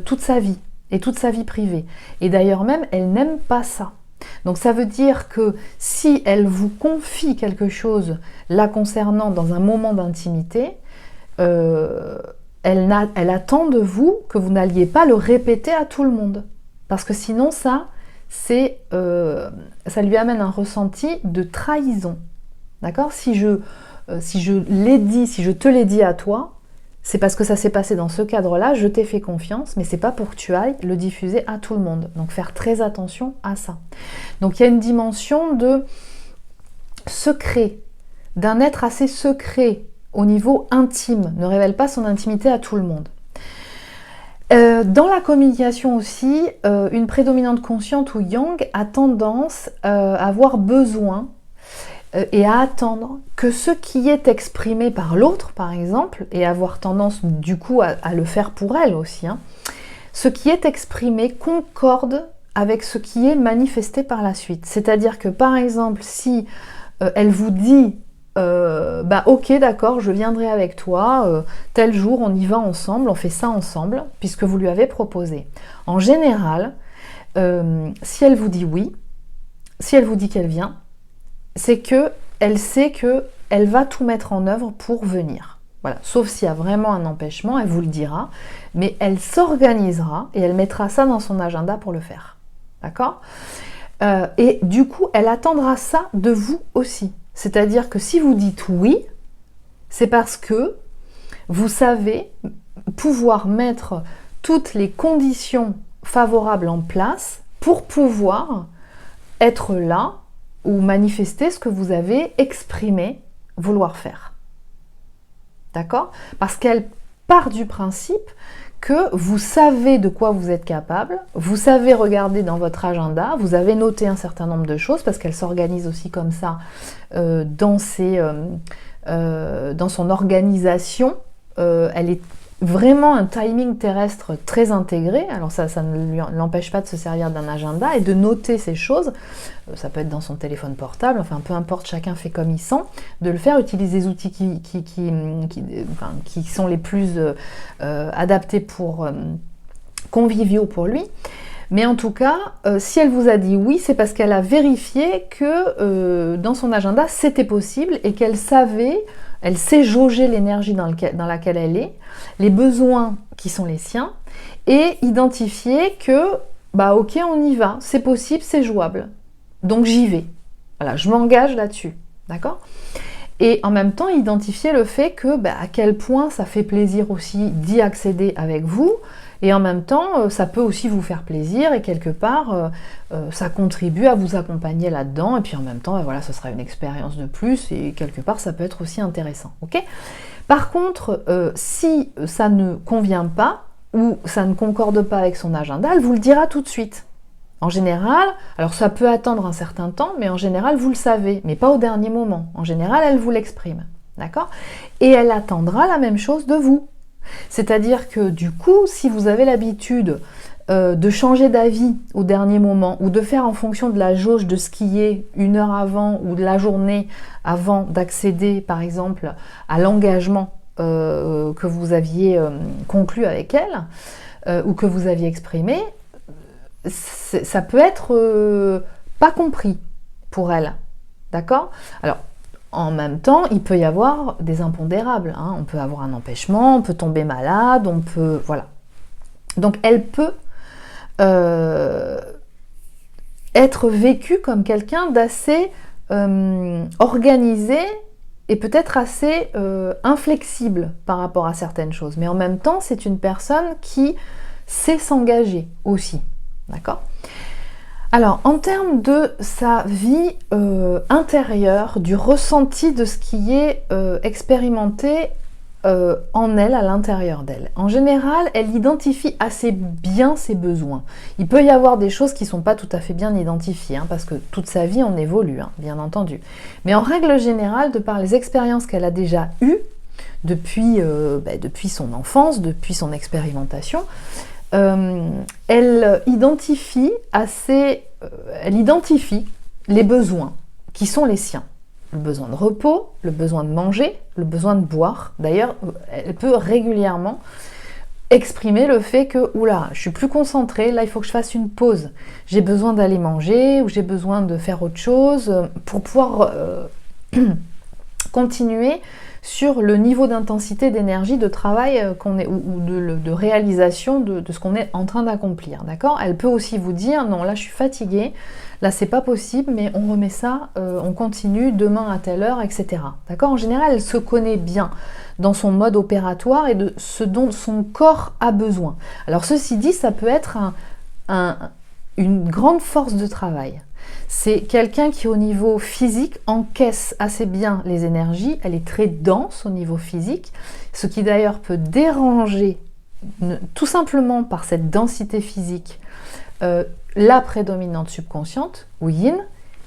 toute sa vie et toute sa vie privée. Et d'ailleurs même, elle n'aime pas ça. Donc ça veut dire que si elle vous confie quelque chose la concernant dans un moment d'intimité, elle attend de vous que vous n'alliez pas le répéter à tout le monde. Parce que sinon ça lui amène un ressenti de trahison. D'accord ? Si je te l'ai dit à toi, c'est parce que ça s'est passé dans ce cadre-là, je t'ai fait confiance, mais c'est pas pour que tu ailles le diffuser à tout le monde. Donc faire très attention à ça. Donc il y a une dimension de secret, d'un être assez secret au niveau intime, ne révèle pas son intimité à tout le monde. Dans la communication aussi, une prédominante consciente ou yang a tendance à avoir besoin et à attendre que ce qui est exprimé par l'autre, par exemple, et avoir tendance du coup à le faire pour elle aussi, hein, ce qui est exprimé concorde avec ce qui est manifesté par la suite. C'est-à-dire que par exemple, si elle vous dit ok d'accord, je viendrai avec toi, tel jour on y va ensemble, on fait ça ensemble, puisque vous lui avez proposé. En général, si elle vous dit oui, si elle vous dit qu'elle vient, c'est que elle sait qu'elle va tout mettre en œuvre pour venir. Voilà. Sauf s'il y a vraiment un empêchement, elle vous le dira, mais elle s'organisera et elle mettra ça dans son agenda pour le faire. D'accord ? Et du coup, elle attendra ça de vous aussi. C'est-à-dire que si vous dites oui, c'est parce que vous savez pouvoir mettre toutes les conditions favorables en place pour pouvoir être là ou manifester ce que vous avez exprimé vouloir faire. D'accord? Parce qu'elle part du principe que vous savez de quoi vous êtes capable, vous savez regarder dans votre agenda, vous avez noté un certain nombre de choses, parce qu'elle s'organise aussi comme ça dans son organisation. Elle est vraiment un timing terrestre très intégré, alors ça ne l'empêche pas de se servir d'un agenda et de noter ces choses, ça peut être dans son téléphone portable, enfin peu importe, chacun fait comme il sent, de le faire, utiliser les outils qui sont les plus adaptés pour conviviaux pour lui. Mais en tout cas, si elle vous a dit oui, c'est parce qu'elle a vérifié que dans son agenda, c'était possible et qu'elle savait, elle sait jauger l'énergie dans laquelle elle est, les besoins qui sont les siens, et identifier que, bah ok, on y va, c'est possible, c'est jouable. Donc j'y vais. Voilà, je m'engage là-dessus. D'accord ? Et en même temps, identifier le fait que, bah, à quel point ça fait plaisir aussi d'y accéder avec vous, et en même temps, ça peut aussi vous faire plaisir, et quelque part, ça contribue à vous accompagner là-dedans, et puis en même temps, bah, voilà, ce sera une expérience de plus, et quelque part, ça peut être aussi intéressant. Ok ? Par contre, si ça ne convient pas, ou ça ne concorde pas avec son agenda, elle vous le dira tout de suite. En général, alors ça peut attendre un certain temps, mais en général, vous le savez, mais pas au dernier moment. En général, elle vous l'exprime, d'accord ? Et elle attendra la même chose de vous. C'est-à-dire que du coup, si vous avez l'habitude de changer d'avis au dernier moment, ou de faire en fonction de la jauge de ce qui est une heure avant, ou de la journée avant d'accéder, par exemple, à l'engagement que vous aviez conclu avec elle, ou que vous aviez exprimé, ça peut être pas compris pour elle, d'accord ? Alors, en même temps, il peut y avoir des impondérables, hein. On peut avoir un empêchement, on peut tomber malade, on peut... Voilà. Donc, elle peut être vécue comme quelqu'un d'assez organisé et peut-être assez inflexible par rapport à certaines choses. Mais en même temps, c'est une personne qui sait s'engager aussi. D'accord ? Alors, en termes de sa vie intérieure, du ressenti de ce qui est expérimenté en elle, à l'intérieur d'elle. En général, elle identifie assez bien ses besoins. Il peut y avoir des choses qui ne sont pas tout à fait bien identifiées, hein, parce que toute sa vie, on évolue, hein, bien entendu. Mais en règle générale, de par les expériences qu'elle a déjà eues, depuis son enfance, depuis son expérimentation, elle identifie les besoins qui sont les siens. Le besoin de repos, le besoin de manger, le besoin de boire. D'ailleurs, elle peut régulièrement exprimer le fait que, oula, je suis plus concentrée, là il faut que je fasse une pause. J'ai besoin d'aller manger ou j'ai besoin de faire autre chose pour pouvoir continuer sur le niveau d'intensité, d'énergie, de travail ou de réalisation de ce qu'on est en train d'accomplir, d'accord ? Elle peut aussi vous dire, non, là je suis fatiguée, là c'est pas possible, mais on remet ça, on continue demain à telle heure, etc. D'accord ? En général, elle se connaît bien dans son mode opératoire et de ce dont son corps a besoin. Alors ceci dit, ça peut être une grande force de travail. C'est quelqu'un qui, au niveau physique, encaisse assez bien les énergies. Elle est très dense au niveau physique, ce qui d'ailleurs peut déranger, tout simplement par cette densité physique, la prédominante subconsciente, ou yin,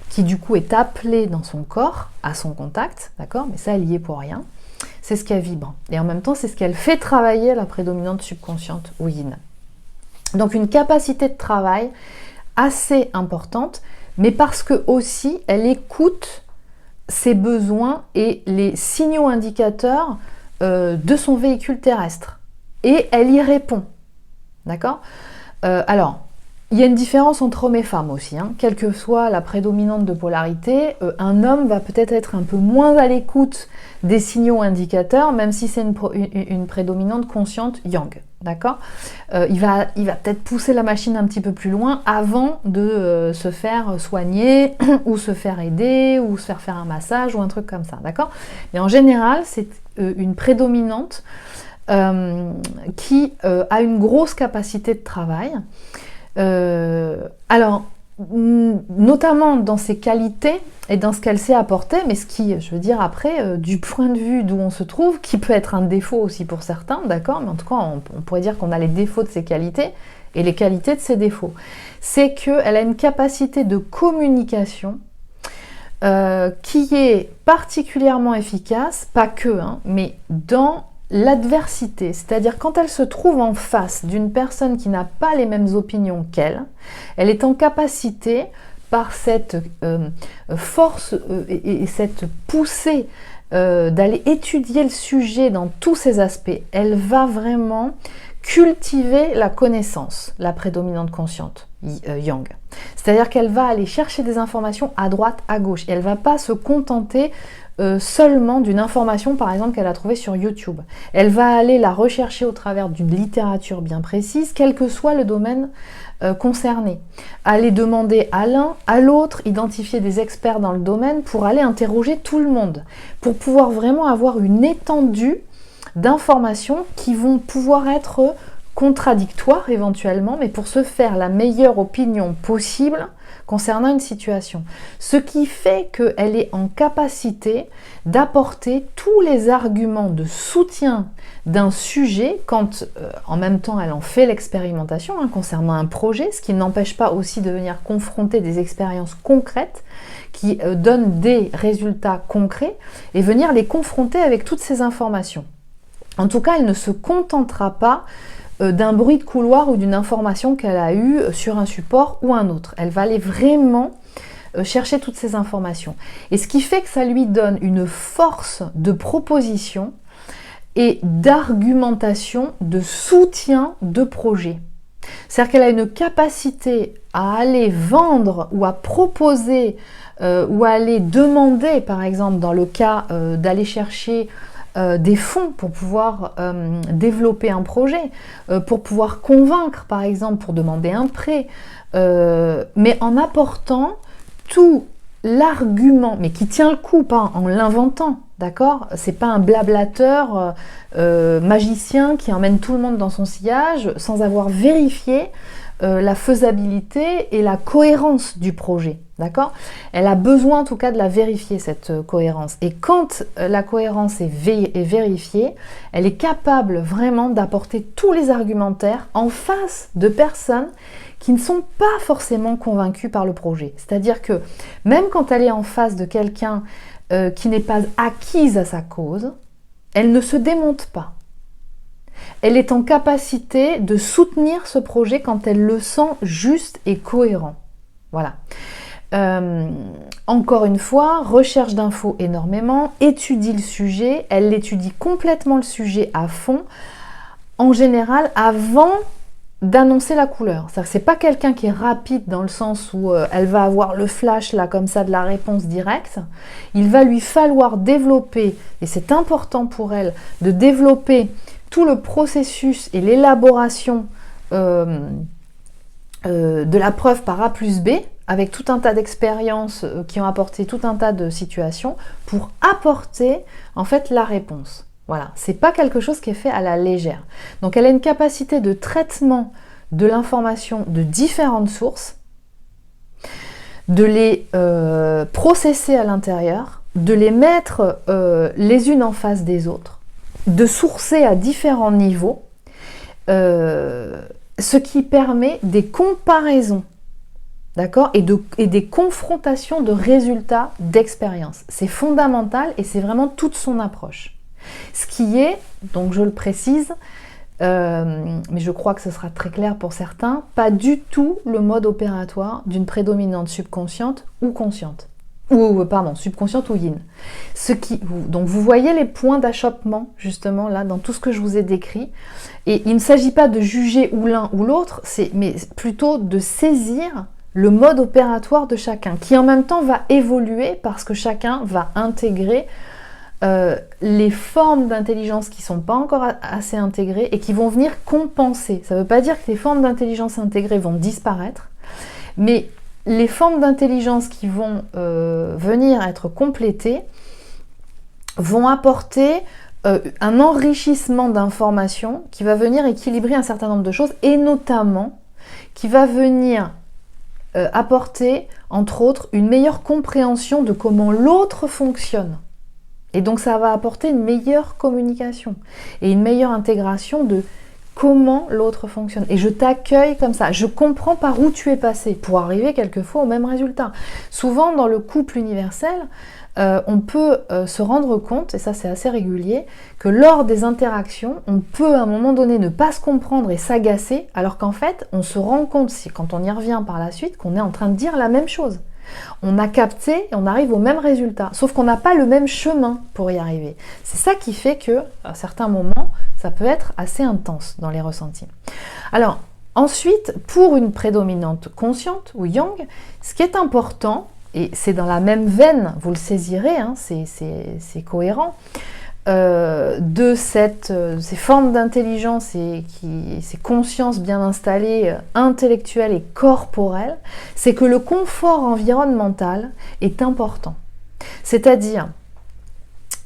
qui du coup est appelée dans son corps à son contact, d'accord ? Mais ça, elle y est pour rien. C'est ce qu'elle vibre. Et en même temps, c'est ce qu'elle fait travailler la prédominante subconsciente, ou yin. Donc une capacité de travail assez importante, mais parce que aussi elle écoute ses besoins et les signaux indicateurs de son véhicule terrestre. Et elle y répond. D'accord ? Alors, il y a une différence entre hommes et femmes aussi, hein. Quelle que soit la prédominante de polarité, un homme va peut-être être un peu moins à l'écoute des signaux indicateurs, même si c'est une prédominante consciente yang. D'accord ? Il va peut-être pousser la machine un petit peu plus loin avant de se faire soigner ou se faire aider ou se faire un massage ou un truc comme ça. D'accord ? Mais en général, une prédominante qui a une grosse capacité de travail. Alors, notamment dans ses qualités et dans ce qu'elle sait apporter, mais ce qui, je veux dire, après, du point de vue d'où on se trouve, qui peut être un défaut aussi pour certains, d'accord, mais en tout cas, on pourrait dire qu'on a les défauts de ses qualités et les qualités de ses défauts. C'est qu'elle a une capacité de communication qui est particulièrement efficace, pas que, hein, mais dans l'adversité, c'est-à-dire quand elle se trouve en face d'une personne qui n'a pas les mêmes opinions qu'elle, elle est en capacité, par cette force et cette poussée d'aller étudier le sujet dans tous ses aspects, elle va vraiment cultiver la connaissance, la prédominante consciente, Yang. C'est-à-dire qu'elle va aller chercher des informations à droite, à gauche, et elle ne va pas se contenter seulement d'une information, par exemple, qu'elle a trouvée sur YouTube. Elle va aller la rechercher au travers d'une littérature bien précise, quel que soit le domaine concerné. Aller demander à l'un, à l'autre, identifier des experts dans le domaine pour aller interroger tout le monde, pour pouvoir vraiment avoir une étendue d'informations qui vont pouvoir être contradictoires éventuellement, mais pour se faire la meilleure opinion possible concernant une situation. Ce qui fait qu'elle est en capacité d'apporter tous les arguments de soutien d'un sujet quand en même temps elle en fait l'expérimentation concernant un projet, ce qui n'empêche pas aussi de venir confronter des expériences concrètes qui donnent des résultats concrets et venir les confronter avec toutes ces informations. En tout cas, elle ne se contentera pas d'un bruit de couloir ou d'une information qu'elle a eue sur un support ou un autre. Elle va aller vraiment chercher toutes ces informations. Et ce qui fait que ça lui donne une force de proposition et d'argumentation, de soutien de projet. C'est-à-dire qu'elle a une capacité à aller vendre ou à proposer ou à aller demander, par exemple, dans le cas d'aller chercher des fonds pour pouvoir développer un projet, pour pouvoir convaincre, par exemple, pour demander un prêt, mais en apportant tout l'argument, mais qui tient le coup, pas en l'inventant, d'accord? C'est pas un blablateur magicien qui emmène tout le monde dans son sillage sans avoir vérifié la faisabilité et la cohérence du projet, d'accord? Elle a besoin en tout cas de la vérifier, cette cohérence. Et quand la cohérence est vérifiée, elle est capable vraiment d'apporter tous les argumentaires en face de personnes qui ne sont pas forcément convaincus par le projet. C'est-à-dire que même quand elle est en face de quelqu'un qui n'est pas acquise à sa cause, elle ne se démonte pas. Elle est en capacité de soutenir ce projet quand elle le sent juste et cohérent. Voilà. Encore une fois, recherche d'infos énormément, étudie le sujet, elle étudie complètement le sujet à fond, en général avant d'annoncer la couleur. C'est-à-dire que c'est pas quelqu'un qui est rapide dans le sens où elle va avoir le flash là comme ça de la réponse directe. Il va lui falloir développer, et c'est important pour elle, de développer tout le processus et l'élaboration de la preuve par A plus B, avec tout un tas d'expériences qui ont apporté tout un tas de situations, pour apporter en fait la réponse. Voilà, c'est pas quelque chose qui est fait à la légère. Donc elle a une capacité de traitement de l'information de différentes sources, de les processer à l'intérieur, de les mettre les unes en face des autres, de sourcer à différents niveaux, ce qui permet des comparaisons, d'accord, et des confrontations de résultats d'expérience. C'est fondamental et c'est vraiment toute son approche. Ce qui est, donc je le précise, mais je crois que ce sera très clair pour certains, pas du tout le mode opératoire d'une prédominante subconsciente ou consciente. Subconsciente ou yin. Donc vous voyez les points d'achoppement justement là dans tout ce que je vous ai décrit. Et il ne s'agit pas de juger ou l'un ou l'autre, mais plutôt de saisir le mode opératoire de chacun, qui en même temps va évoluer parce que chacun va intégrer les formes d'intelligence qui ne sont pas encore assez intégrées et qui vont venir compenser. Ça ne veut pas dire que les formes d'intelligence intégrées vont disparaître, mais les formes d'intelligence qui vont venir être complétées vont apporter un enrichissement d'informations qui va venir équilibrer un certain nombre de choses et notamment qui va venir apporter, entre autres, une meilleure compréhension de comment l'autre fonctionne. Et donc ça va apporter une meilleure communication et une meilleure intégration de comment l'autre fonctionne. Et je t'accueille comme ça, je comprends par où tu es passé pour arriver quelquefois au même résultat. Souvent dans le couple universel, on peut se rendre compte, et ça c'est assez régulier, que lors des interactions, on peut à un moment donné ne pas se comprendre et s'agacer, alors qu'en fait, on se rend compte, quand on y revient par la suite, qu'on est en train de dire la même chose. On a capté et on arrive au même résultat, sauf qu'on n'a pas le même chemin pour y arriver. C'est ça qui fait que, à certains moments, ça peut être assez intense dans les ressentis. Alors, ensuite, pour une prédominante consciente ou yang, ce qui est important, et c'est dans la même veine, vous le saisirez, hein, c'est cohérent, de ces formes d'intelligence et ces consciences bien installées, intellectuelles et corporelles, c'est que le confort environnemental est important. C'est-à-dire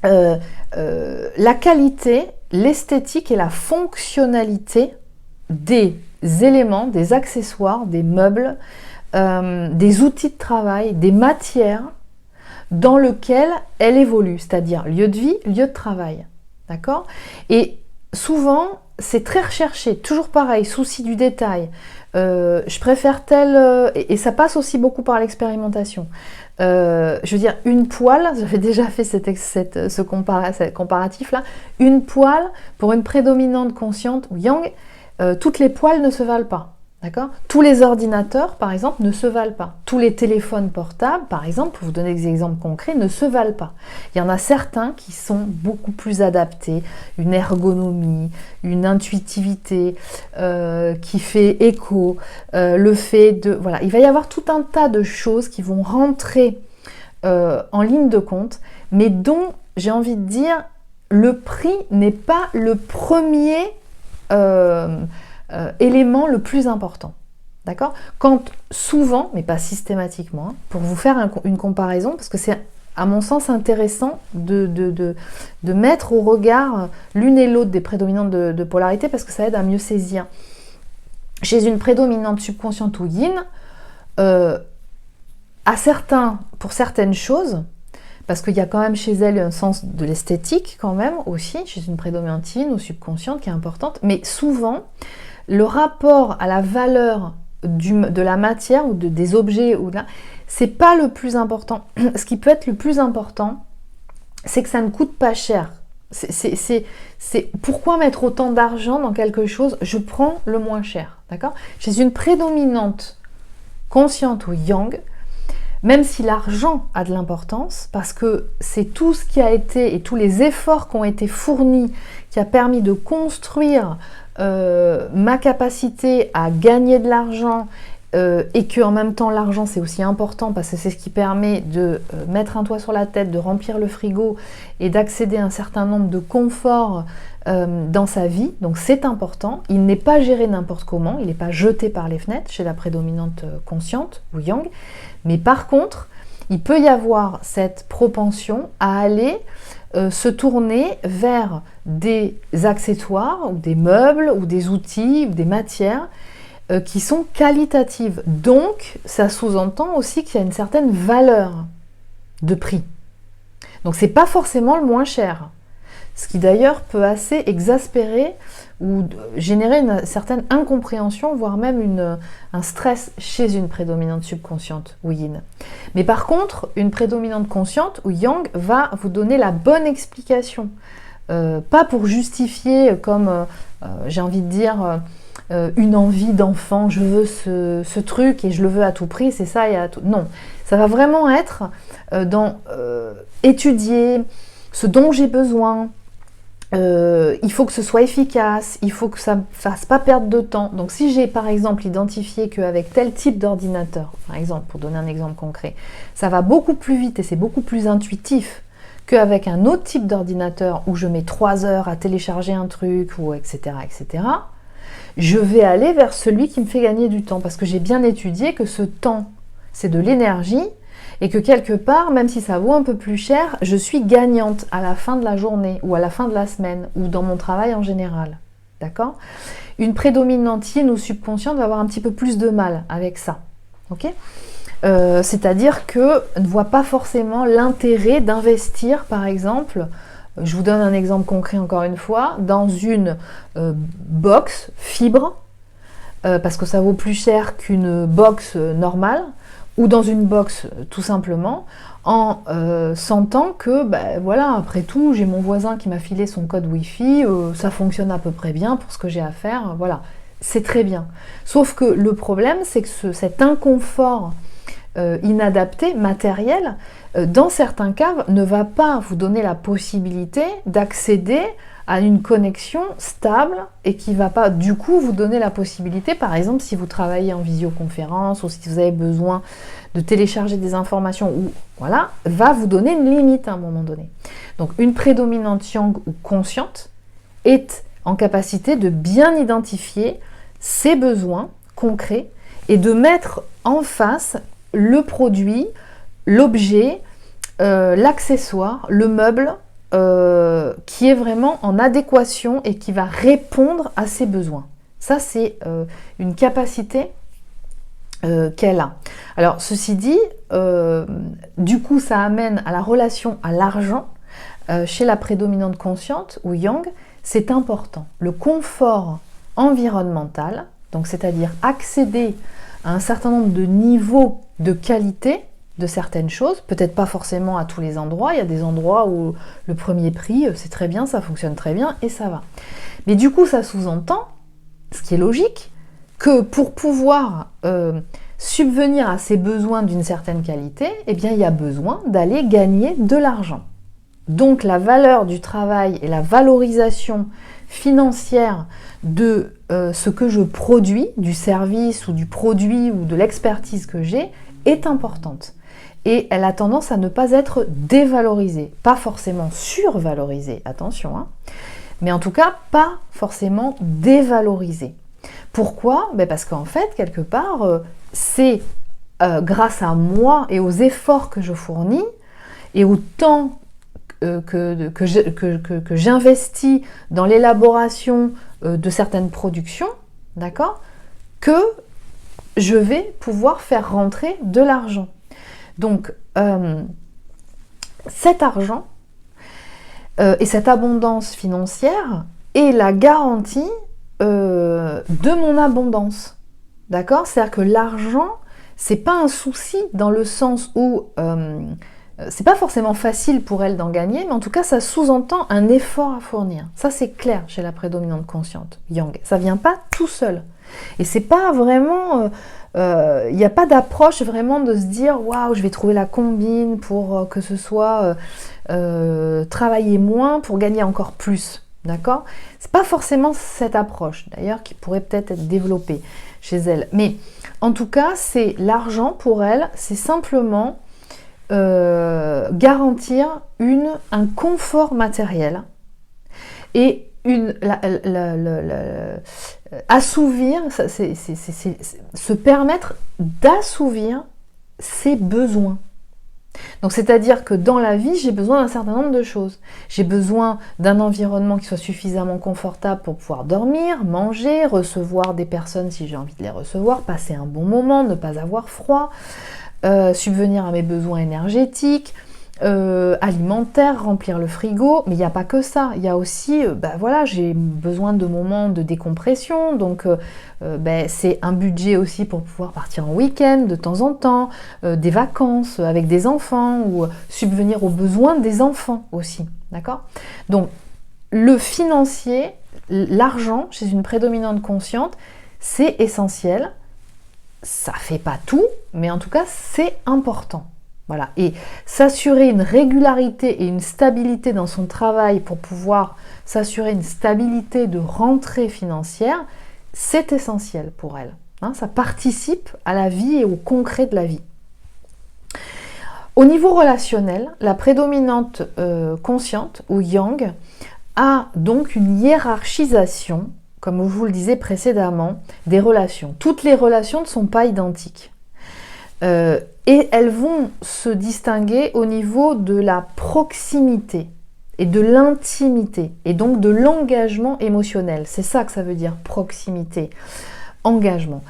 la qualité, l'esthétique et la fonctionnalité des éléments, des accessoires, des meubles, des outils de travail, des matières dans lesquelles elle évolue, c'est-à-dire lieu de vie, lieu de travail. D'accord ? Et souvent, c'est très recherché, toujours pareil, souci du détail. Je préfère tel... et ça passe aussi beaucoup par l'expérimentation. Je veux dire, une poêle, j'avais déjà fait ce comparatif-là, une poêle, pour une prédominante consciente ou yang, toutes les poêles ne se valent pas. D'accord ? Tous les ordinateurs, par exemple, ne se valent pas. Tous les téléphones portables, par exemple, pour vous donner des exemples concrets, ne se valent pas. Il y en a certains qui sont beaucoup plus adaptés, une ergonomie, une intuitivité qui fait écho, le fait de... Voilà, il va y avoir tout un tas de choses qui vont rentrer en ligne de compte, mais dont, j'ai envie de dire, le prix n'est pas le premier... élément le plus important. D'accord ? Quand souvent, mais pas systématiquement, hein, pour vous faire une comparaison, parce que c'est à mon sens intéressant de mettre au regard l'une et l'autre des prédominantes de polarité, parce que ça aide à mieux saisir. Chez une prédominante subconsciente ou yin, pour certaines choses, parce qu'il y a quand même chez elle un sens de l'esthétique quand même aussi, chez une prédominante yin ou subconsciente qui est importante, mais souvent, le rapport à la valeur de la matière ou des objets, c'est pas le plus important. Ce qui peut être le plus important, c'est que ça ne coûte pas cher. C'est pourquoi mettre autant d'argent dans quelque chose ? Je prends le moins cher. D'accord ? Chez une prédominante consciente ou yang, même si l'argent a de l'importance, parce que c'est tout ce qui a été et tous les efforts qui ont été fournis qui a permis de construire ma capacité à gagner de l'argent et que en même temps l'argent c'est aussi important parce que c'est ce qui permet de mettre un toit sur la tête, de remplir le frigo et d'accéder à un certain nombre de conforts dans sa vie, donc c'est important. Il n'est pas géré n'importe comment, il n'est pas jeté par les fenêtres chez la prédominante consciente ou yang, mais par contre il peut y avoir cette propension à aller se tourner vers des accessoires ou des meubles ou des outils ou des matières qui sont qualitatives. Donc, ça sous-entend aussi qu'il y a une certaine valeur de prix. Donc, c'est pas forcément le moins cher. Ce qui d'ailleurs peut assez exaspérer ou générer une certaine incompréhension, voire même un stress chez une prédominante subconsciente ou yin. Mais par contre, une prédominante consciente ou yang va vous donner la bonne explication. Pas pour justifier comme, j'ai envie de dire, une envie d'enfant, je veux ce truc et je le veux à tout prix, c'est ça et à tout... Non, ça va vraiment être dans étudier ce dont j'ai besoin. Il faut que ce soit efficace, il faut que ça ne fasse pas perdre de temps. Donc si j'ai par exemple identifié qu'avec tel type d'ordinateur, par exemple, pour donner un exemple concret, ça va beaucoup plus vite et c'est beaucoup plus intuitif qu'avec un autre type d'ordinateur où je mets 3 heures à télécharger un truc, ou etc., etc., je vais aller vers celui qui me fait gagner du temps parce que j'ai bien étudié que ce temps, c'est de l'énergie Et que quelque part, même si ça vaut un peu plus cher, je suis gagnante à la fin de la journée ou à la fin de la semaine ou dans mon travail en général. D'accord? Une prédominante yin ou subconsciente va avoir un petit peu plus de mal avec ça. Ok? C'est-à-dire que ne voit pas forcément l'intérêt d'investir, par exemple, je vous donne un exemple concret encore une fois, dans une box fibre, parce que ça vaut plus cher qu'une box normale, ou dans une box tout simplement, en sentant que, ben, voilà, après tout, j'ai mon voisin qui m'a filé son code Wi-Fi, ça fonctionne à peu près bien pour ce que j'ai à faire, voilà, c'est très bien. Sauf que le problème, c'est que cet inconfort inadapté, matériel, dans certains cas, ne va pas vous donner la possibilité d'accéder à une connexion stable et qui ne va pas du coup vous donner la possibilité, par exemple si vous travaillez en visioconférence ou si vous avez besoin de télécharger des informations, ou voilà, va vous donner une limite à un moment donné. Donc une prédominante yang ou consciente est en capacité de bien identifier ses besoins concrets et de mettre en face le produit, l'objet, l'accessoire, le meuble qui est vraiment en adéquation et qui va répondre à ses besoins. Ça, c'est une capacité qu'elle a. Alors, ceci dit, du coup, ça amène à la relation à l'argent. Chez la prédominante consciente ou yang, c'est important. Le confort environnemental, donc c'est-à-dire accéder à un certain nombre de niveaux de qualité de certaines choses, peut-être pas forcément à tous les endroits, il y a des endroits où le premier prix, c'est très bien, ça fonctionne très bien et ça va. Mais du coup, ça sous-entend, ce qui est logique, que pour pouvoir subvenir à ces besoins d'une certaine qualité, eh bien, il y a besoin d'aller gagner de l'argent. Donc la valeur du travail et la valorisation financière de ce que je produis, du service ou du produit ou de l'expertise que j'ai, est importante. Et elle a tendance à ne pas être dévalorisée, pas forcément survalorisée, attention, hein, mais en tout cas pas forcément dévalorisée. Pourquoi? Parce qu'en fait, quelque part, c'est grâce à moi et aux efforts que je fournis et au temps que j'investis dans l'élaboration de certaines productions, d'accord, que je vais pouvoir faire rentrer de l'argent. Donc, cet argent et cette abondance financière est la garantie de mon abondance, d'accord? C'est-à-dire que l'argent, c'est pas un souci dans le sens où c'est pas forcément facile pour elle d'en gagner, mais en tout cas, ça sous-entend un effort à fournir. Ça, c'est clair chez la prédominante consciente, yang. Ça vient pas tout seul. Et c'est pas vraiment... Il n'y a pas d'approche vraiment de se dire « Waouh, je vais trouver la combine pour que ce soit travailler moins pour gagner encore plus. » D'accord? C'est pas forcément cette approche, d'ailleurs, qui pourrait peut-être être développée chez elle. Mais en tout cas, c'est l'argent pour elle, c'est simplement garantir un confort matériel et assouvir, se permettre d'assouvir ses besoins. Donc c'est-à-dire que dans la vie, j'ai besoin d'un certain nombre de choses. J'ai besoin d'un environnement qui soit suffisamment confortable pour pouvoir dormir, manger, recevoir des personnes si j'ai envie de les recevoir, passer un bon moment, ne pas avoir froid, subvenir à mes besoins énergétiques, alimentaires, remplir le frigo, mais il n'y a pas que ça, il y a aussi, voilà, j'ai besoin de moments de décompression, donc c'est un budget aussi pour pouvoir partir en week-end de temps en temps, des vacances avec des enfants, ou subvenir aux besoins des enfants aussi, d'accord? Donc, le financier, l'argent, chez une prédominante consciente, c'est essentiel, ça fait pas tout, mais en tout cas, c'est important. Voilà. Et s'assurer une régularité et une stabilité dans son travail pour pouvoir s'assurer une stabilité de rentrée financière, c'est essentiel pour elle. Hein, ça participe à la vie et au concret de la vie. Au niveau relationnel, la prédominante consciente, ou yang, a donc une hiérarchisation, comme je vous le disais précédemment, des relations. Toutes les relations ne sont pas identiques. Et elles vont se distinguer au niveau de la proximité et de l'intimité, et donc de l'engagement émotionnel. C'est ça que ça veut dire, proximité, engagement.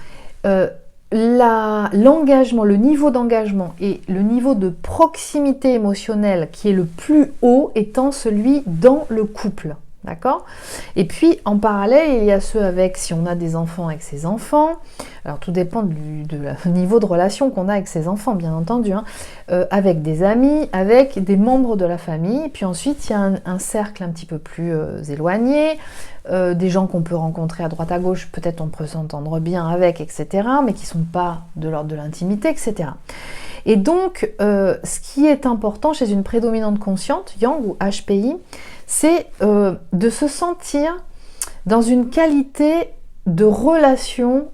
L'engagement, le niveau d'engagement et le niveau de proximité émotionnelle qui est le plus haut étant celui dans le couple. D'accord? Et puis, en parallèle, il y a ceux avec, si on a des enfants avec ses enfants, alors tout dépend du niveau de relation qu'on a avec ses enfants, bien entendu, hein, avec des amis, avec des membres de la famille, puis ensuite, il y a un cercle un petit peu plus éloigné, des gens qu'on peut rencontrer à droite à gauche, peut-être on peut s'entendre bien avec, etc., mais qui ne sont pas de l'ordre de l'intimité, etc. Et donc, ce qui est important chez une prédominante consciente, Yang ou HPI, c'est de se sentir dans une qualité de relation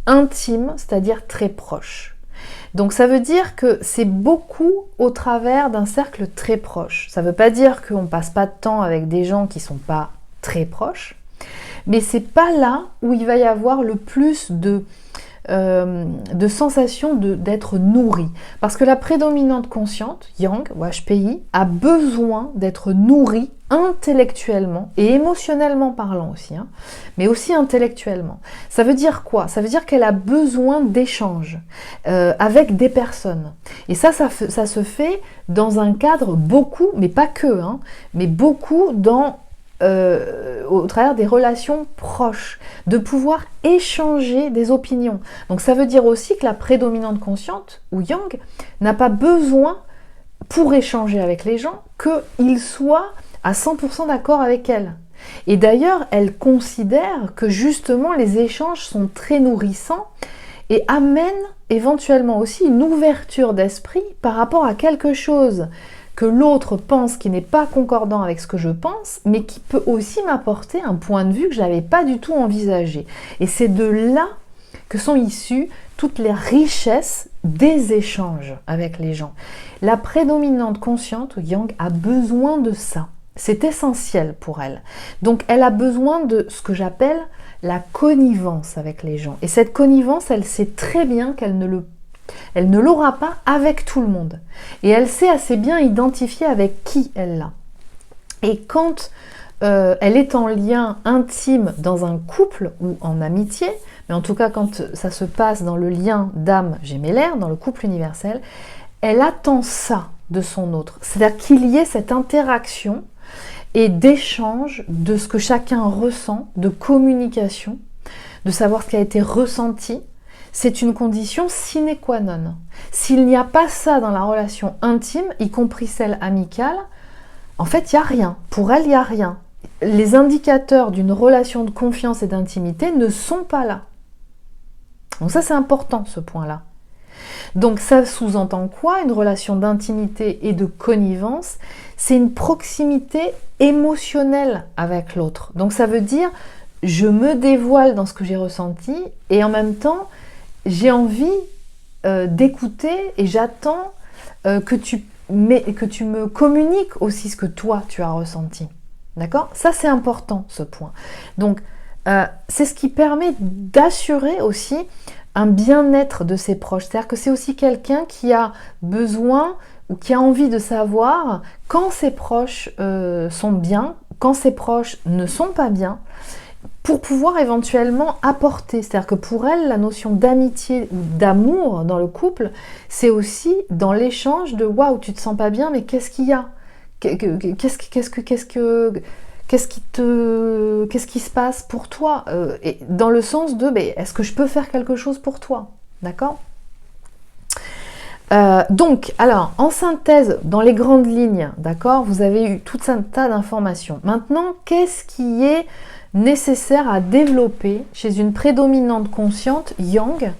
intime, c'est-à-dire très proche. Donc ça veut dire que c'est beaucoup au travers d'un cercle très proche. Ça ne veut pas dire qu'on ne passe pas de temps avec des gens qui ne sont pas très proches, mais c'est pas là où il va y avoir le plus de sensation d'être nourri. Parce que la prédominante consciente, Yang ou HPI, a besoin d'être nourrie intellectuellement et émotionnellement parlant aussi, hein, mais aussi intellectuellement. Ça veut dire quoi? Ça veut dire qu'elle a besoin d'échanges avec des personnes. Et ça se fait dans un cadre beaucoup, mais pas que, hein, mais beaucoup au travers des relations proches, de pouvoir échanger des opinions. Donc ça veut dire aussi que la prédominante consciente, ou Yang, n'a pas besoin, pour échanger avec les gens, qu'ils soient à 100% d'accord avec elle. Et d'ailleurs, elle considère que justement les échanges sont très nourrissants et amènent éventuellement aussi une ouverture d'esprit par rapport à quelque chose que l'autre pense qui n'est pas concordant avec ce que je pense, mais qui peut aussi m'apporter un point de vue que je n'avais pas du tout envisagé. Et c'est de là que sont issues toutes les richesses des échanges avec les gens. La prédominante consciente, Yang, a besoin de ça. C'est essentiel pour elle. Donc elle a besoin de ce que j'appelle la connivence avec les gens. Et cette connivence, elle sait très bien qu'elle ne l'aura pas avec tout le monde. Et elle sait assez bien identifier avec qui elle l'a. Et quand elle est en lien intime dans un couple ou en amitié, mais en tout cas quand ça se passe dans le lien d'âme gémellaire, dans le couple universel, elle attend ça de son autre. C'est-à-dire qu'il y ait cette interaction et d'échange de ce que chacun ressent, de communication, de savoir ce qui a été ressenti. C'est une condition sine qua non. S'il n'y a pas ça dans la relation intime, y compris celle amicale, en fait, il n'y a rien. Pour elle, il n'y a rien. Les indicateurs d'une relation de confiance et d'intimité ne sont pas là. Donc ça, c'est important, ce point-là. Donc ça sous-entend quoi? Une relation d'intimité et de connivence, c'est une proximité émotionnelle avec l'autre. Donc ça veut dire, je me dévoile dans ce que j'ai ressenti et en même temps, j'ai envie d'écouter et j'attends que tu me communiques aussi ce que toi, tu as ressenti. D'accord? Ça, c'est important, ce point. Donc, c'est ce qui permet d'assurer aussi un bien-être de ses proches. C'est-à-dire que c'est aussi quelqu'un qui a besoin ou qui a envie de savoir quand ses proches sont bien, quand ses proches ne sont pas bien, pour pouvoir éventuellement apporter. C'est-à-dire que pour elle, la notion d'amitié ou d'amour dans le couple, c'est aussi dans l'échange de « waouh, tu te sens pas bien, mais qu'est-ce qu'il y a ? Qu'est-ce qui se passe pour toi ?» Et dans le sens de « est-ce que je peux faire quelque chose pour toi ?» D'accord ? Donc, alors, en synthèse, dans les grandes lignes, d'accord, vous avez eu tout un tas d'informations. Maintenant, qu'est-ce qui est nécessaire à développer chez une prédominante consciente Yang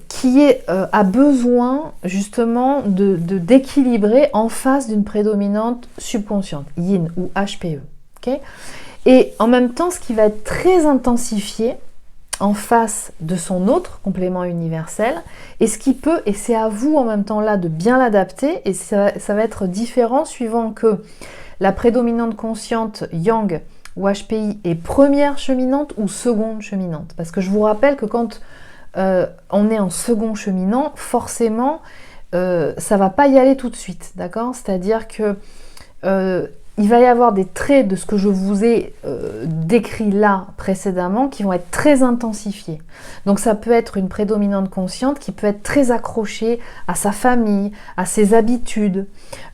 qui a besoin justement d'équilibrer en face d'une prédominante subconsciente, Yin ou HPE. Okay, et en même temps, ce qui va être très intensifié en face de son autre complément universel, et ce qui peut, et c'est à vous en même temps là de bien l'adapter, et ça va être différent suivant que la prédominante consciente Yang ou HPI est première cheminante ou seconde cheminante. Parce que je vous rappelle que quand on est en second cheminant, forcément, ça va pas y aller tout de suite, d'accord? C'est-à-dire que il va y avoir des traits de ce que je vous ai décrit là précédemment qui vont être très intensifiés. Donc ça peut être une prédominante consciente qui peut être très accrochée à sa famille, à ses habitudes,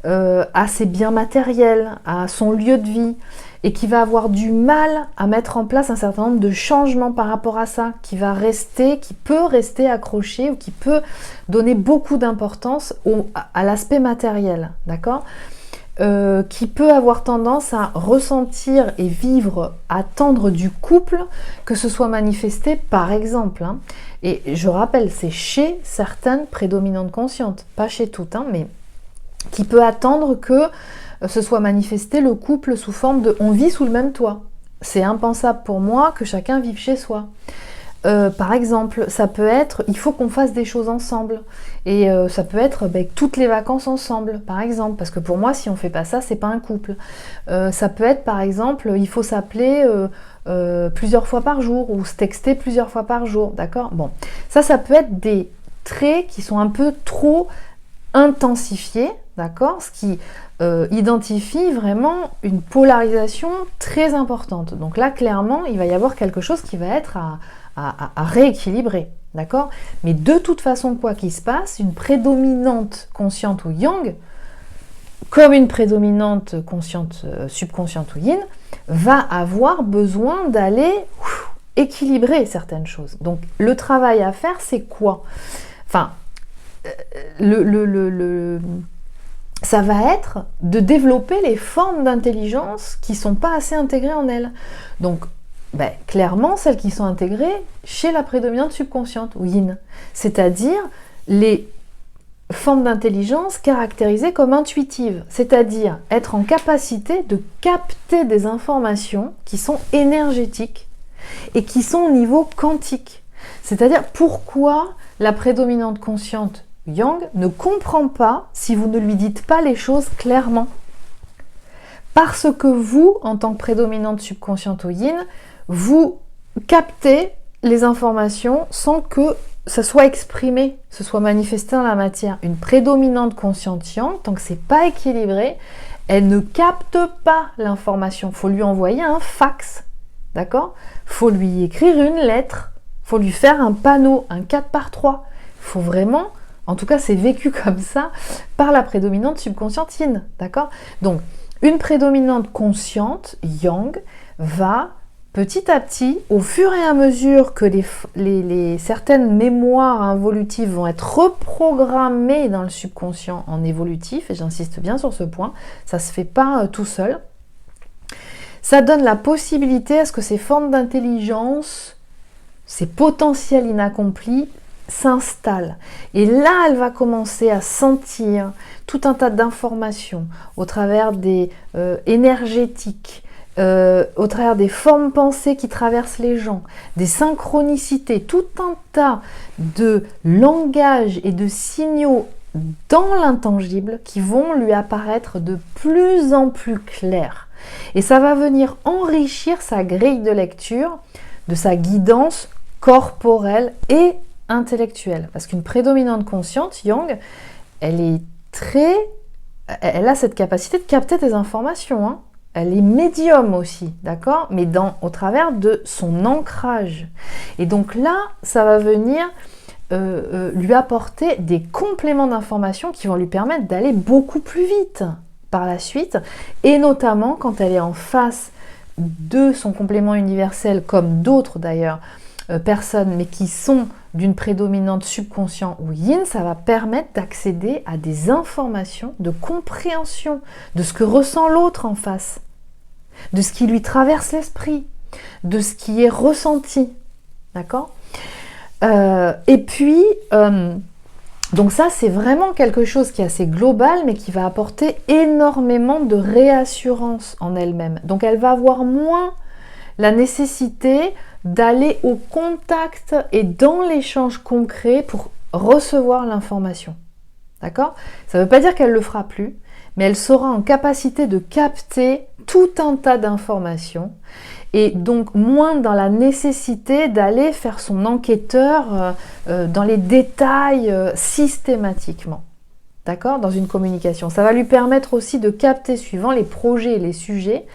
à ses biens matériels, à son lieu de vie, et qui va avoir du mal à mettre en place un certain nombre de changements par rapport à ça, qui peut rester accroché ou qui peut donner beaucoup d'importance à l'aspect matériel, d'accord ? Qui peut avoir tendance à ressentir et vivre, attendre du couple que ce soit manifesté par exemple. Et je rappelle, c'est chez certaines prédominantes conscientes, pas chez toutes, mais qui peut attendre que ce soit manifesté le couple sous forme de « on vit sous le même toit ». C'est impensable pour moi que chacun vive chez soi. Par exemple, ça peut être « il faut qu'on fasse des choses ensemble ». Et ça peut être toutes les vacances ensemble, par exemple. Parce que pour moi, si on ne fait pas ça, c'est pas un couple. Ça peut être, par exemple, il faut s'appeler plusieurs fois par jour ou se texter plusieurs fois par jour, d'accord ? Bon, ça peut être des traits qui sont un peu trop intensifiés, d'accord ? Ce qui identifie vraiment une polarisation très importante. Donc là, clairement, il va y avoir quelque chose qui va être à rééquilibrer, d'accord? Mais de toute façon, quoi qu'il se passe, une prédominante consciente ou yang, comme une prédominante consciente, subconsciente ou yin, va avoir besoin d'aller équilibrer certaines choses. Donc le travail à faire, c'est quoi? Enfin, ça va être de développer les formes d'intelligence qui ne sont pas assez intégrées en elle. Donc, clairement, celles qui sont intégrées chez la prédominante subconsciente, ou yin. C'est-à-dire les formes d'intelligence caractérisées comme intuitives. C'est-à-dire être en capacité de capter des informations qui sont énergétiques et qui sont au niveau quantique. C'est-à-dire pourquoi la prédominante consciente yang ne comprend pas si vous ne lui dites pas les choses clairement. Parce que vous, en tant que prédominante subconsciente ou yin, vous captez les informations sans que ça soit exprimé, ce soit manifesté dans la matière. Une prédominante consciente yang, tant que c'est pas équilibré, elle ne capte pas l'information. Il faut lui envoyer un fax, d'accord ? Il faut lui écrire une lettre, il faut lui faire un panneau, un 4x3. Il faut vraiment, en tout cas c'est vécu comme ça, par la prédominante subconsciente yin, d'accord ? Donc, une prédominante consciente yang va petit à petit, au fur et à mesure que certaines mémoires involutives vont être reprogrammées dans le subconscient en évolutif, et j'insiste bien sur ce point, ça ne se fait pas tout seul, ça donne la possibilité à ce que ces formes d'intelligence, ces potentiels inaccomplis, s'installent. Et là, elle va commencer à sentir tout un tas d'informations au travers des énergétiques, au travers des formes pensées qui traversent les gens, des synchronicités, tout un tas de langages et de signaux dans l'intangible qui vont lui apparaître de plus en plus clairs. Et ça va venir enrichir sa grille de lecture, de sa guidance corporelle et intellectuelle. Parce qu'une prédominante consciente, yang, elle a cette capacité de capter des informations, Elle est médium aussi, d'accord ? Mais au travers de son ancrage. Et donc là, ça va venir lui apporter des compléments d'informations qui vont lui permettre d'aller beaucoup plus vite par la suite. Et notamment quand elle est en face de son complément universel, comme d'autres d'ailleurs, personnes, mais qui sont d'une prédominante subconscient ou yin, ça va permettre d'accéder à des informations de compréhension de ce que ressent l'autre en face, de ce qui lui traverse l'esprit, de ce qui est ressenti, d'accord ? Et puis, donc ça c'est vraiment quelque chose qui est assez global, mais qui va apporter énormément de réassurance en elle-même. Donc elle va avoir moins la nécessité d'aller au contact et dans l'échange concret pour recevoir l'information. D'accord ? Ça ne veut pas dire qu'elle ne le fera plus, mais elle sera en capacité de capter tout un tas d'informations et donc moins dans la nécessité d'aller faire son enquêteur dans les détails systématiquement. D'accord? Dans une communication. Ça va lui permettre aussi de capter, suivant les projets et les sujets,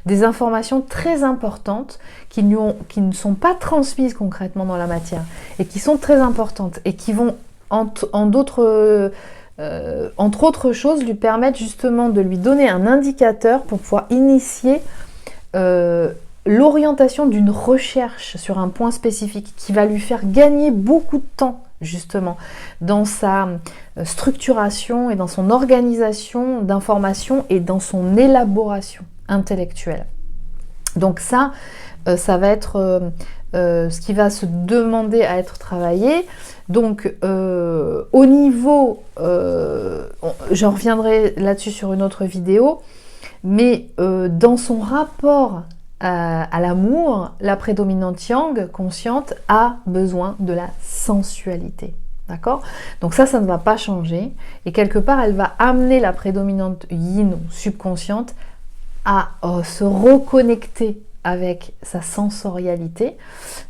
des informations très importantes qui ne sont pas transmises concrètement dans la matière et qui sont très importantes et qui vont, entre autres choses, lui permettre justement de lui donner un indicateur pour pouvoir initier l'orientation d'une recherche sur un point spécifique qui va lui faire gagner beaucoup de temps justement dans sa structuration et dans son organisation d'informations et dans son élaboration intellectuelle. Donc ça va être ce qui va se demander à être travaillé. Donc au niveau, j'en reviendrai là-dessus sur une autre vidéo, mais dans son rapport à l'amour, la prédominante yang consciente a besoin de la sensualité. D'accord? Donc ça ne va pas changer. Et quelque part, elle va amener la prédominante yin ou subconsciente à se reconnecter avec sa sensorialité.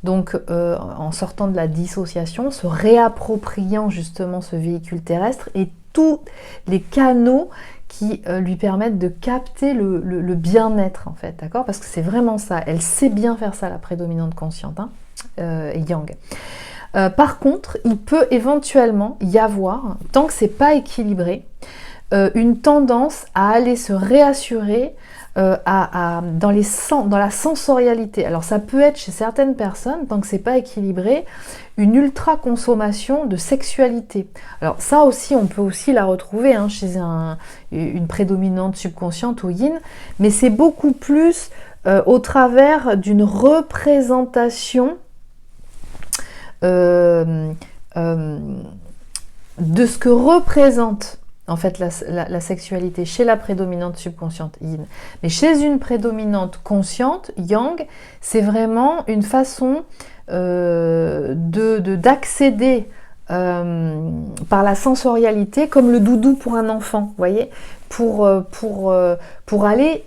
Donc en sortant de la dissociation, se réappropriant justement ce véhicule terrestre et tous les canaux qui lui permettent de capter le bien-être en fait, d'accord? Parce que c'est vraiment ça, elle sait bien faire ça, la prédominante consciente, hein, yang. Par contre, il peut éventuellement y avoir, tant que c'est pas équilibré, une tendance à aller se réassurer dans la sensorialité. Alors ça peut être chez certaines personnes, tant que c'est pas équilibré, une ultra consommation de sexualité. Alors ça aussi, on peut aussi la retrouver hein, chez une prédominante subconsciente ou yin, mais c'est beaucoup plus au travers d'une représentation de ce que représente en fait la sexualité chez la prédominante subconsciente yin. Mais chez une prédominante consciente yang, c'est vraiment une façon d'accéder par la sensorialité comme le doudou pour un enfant, vous voyez, pour aller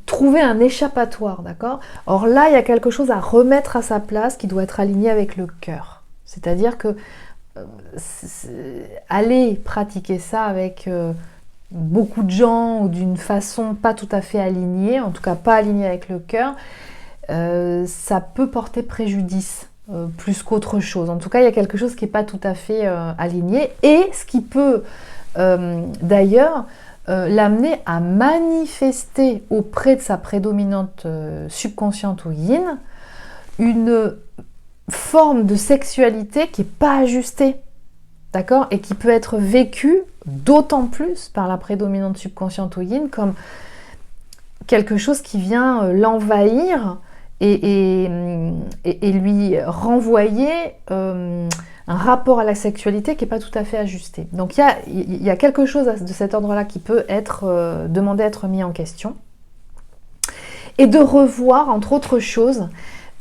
trouver un échappatoire, d'accord? Or là, il y a quelque chose à remettre à sa place qui doit être aligné avec le cœur. C'est-à-dire que aller pratiquer ça avec beaucoup de gens ou d'une façon pas tout à fait alignée, en tout cas pas alignée avec le cœur, ça peut porter préjudice plus qu'autre chose. En tout cas, il y a quelque chose qui n'est pas tout à fait aligné et ce qui peut d'ailleurs l'amener à manifester auprès de sa prédominante subconsciente ou yin une forme de sexualité qui n'est pas ajustée, d'accord, et qui peut être vécue d'autant plus par la prédominante subconsciente ou yin comme quelque chose qui vient l'envahir et lui renvoyer un rapport à la sexualité qui n'est pas tout à fait ajusté. Donc il y a quelque chose de cet ordre-là qui peut être demandé à être mis en question et de revoir, entre autres choses,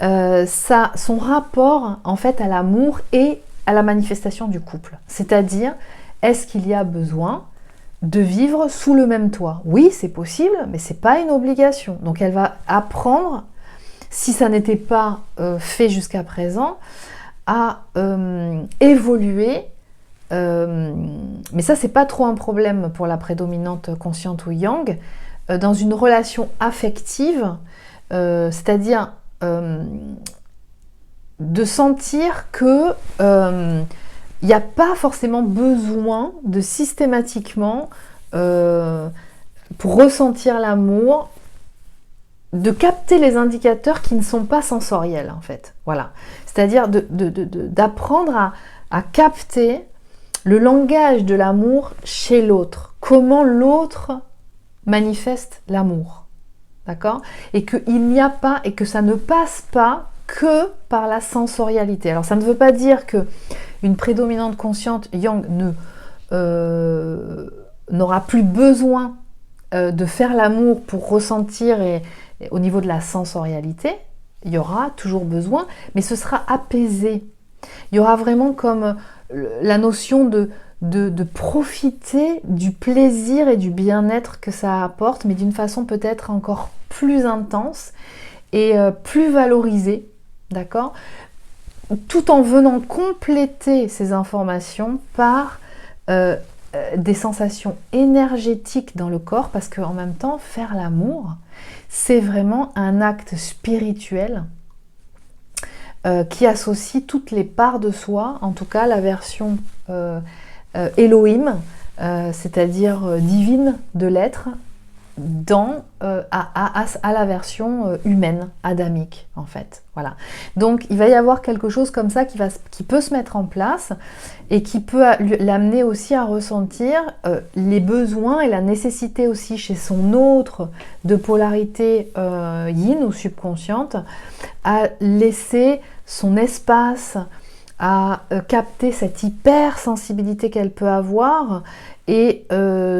son rapport en fait à l'amour et à la manifestation du couple. C'est-à-dire, est-ce qu'il y a besoin de vivre sous le même toit? Oui, c'est possible, mais c'est pas une obligation. Donc elle va apprendre, si ça n'était pas fait jusqu'à présent, à évoluer. Mais ça, c'est pas trop un problème pour la prédominante consciente ou yang, dans une relation affective, c'est-à-dire de sentir que il n'y a pas forcément besoin de systématiquement, pour ressentir l'amour, de capter les indicateurs qui ne sont pas sensoriels en fait. Voilà. C'est-à-dire d'apprendre à capter le langage de l'amour chez l'autre. Comment l'autre manifeste l'amour. D'accord? Et qu'il n'y a pas, et que ça ne passe pas que par la sensorialité. Alors ça ne veut pas dire que une prédominante consciente yang n'aura plus besoin de faire l'amour pour ressentir et au niveau de la sensorialité. Il y aura toujours besoin, mais ce sera apaisé. Il y aura vraiment comme la notion de profiter du plaisir et du bien-être que ça apporte, mais d'une façon peut-être encore plus intense et plus valorisé, d'accord? Tout en venant compléter ces informations par des sensations énergétiques dans le corps, parce qu'en même temps, faire l'amour, c'est vraiment un acte spirituel qui associe toutes les parts de soi, en tout cas la version Elohim, c'est-à-dire divine de l'être, à la version humaine, adamique en fait. Voilà. Donc il va y avoir quelque chose comme ça qui peut se mettre en place et qui peut l'amener aussi à ressentir les besoins et la nécessité aussi chez son autre de polarité yin ou subconsciente à laisser son espace, à capter cette hypersensibilité qu'elle peut avoir et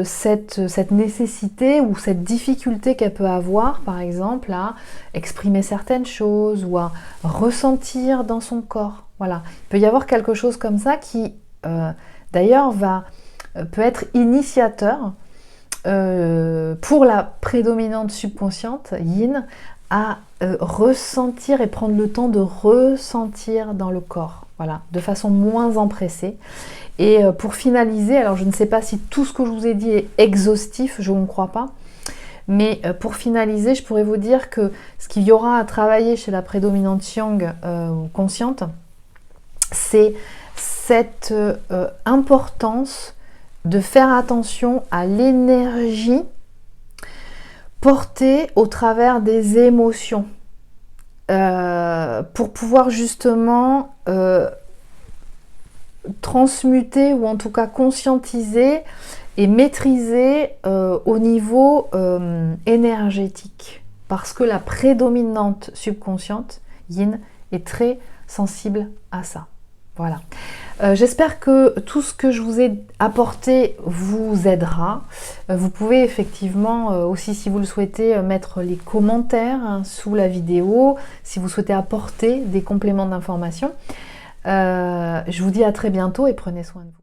cette nécessité ou cette difficulté qu'elle peut avoir, par exemple, à exprimer certaines choses ou à ressentir dans son corps. Voilà. Il peut y avoir quelque chose comme ça qui, d'ailleurs, peut être initiateur pour la prédominante subconsciente, yin, à ressentir et prendre le temps de ressentir dans le corps. Voilà, de façon moins empressée. Et pour finaliser, alors je ne sais pas si tout ce que je vous ai dit est exhaustif, je ne crois pas, mais pour finaliser, je pourrais vous dire que ce qu'il y aura à travailler chez la prédominante yang consciente, c'est cette importance de faire attention à l'énergie portée au travers des émotions. Pour pouvoir justement transmuter ou en tout cas conscientiser et maîtriser au niveau énergétique, parce que la prédominante subconsciente yin est très sensible à ça. Voilà. J'espère que tout ce que je vous ai apporté vous aidera. Vous pouvez effectivement aussi, si vous le souhaitez, mettre les commentaires sous la vidéo, si vous souhaitez apporter des compléments d'information. Je vous dis à très bientôt et prenez soin de vous.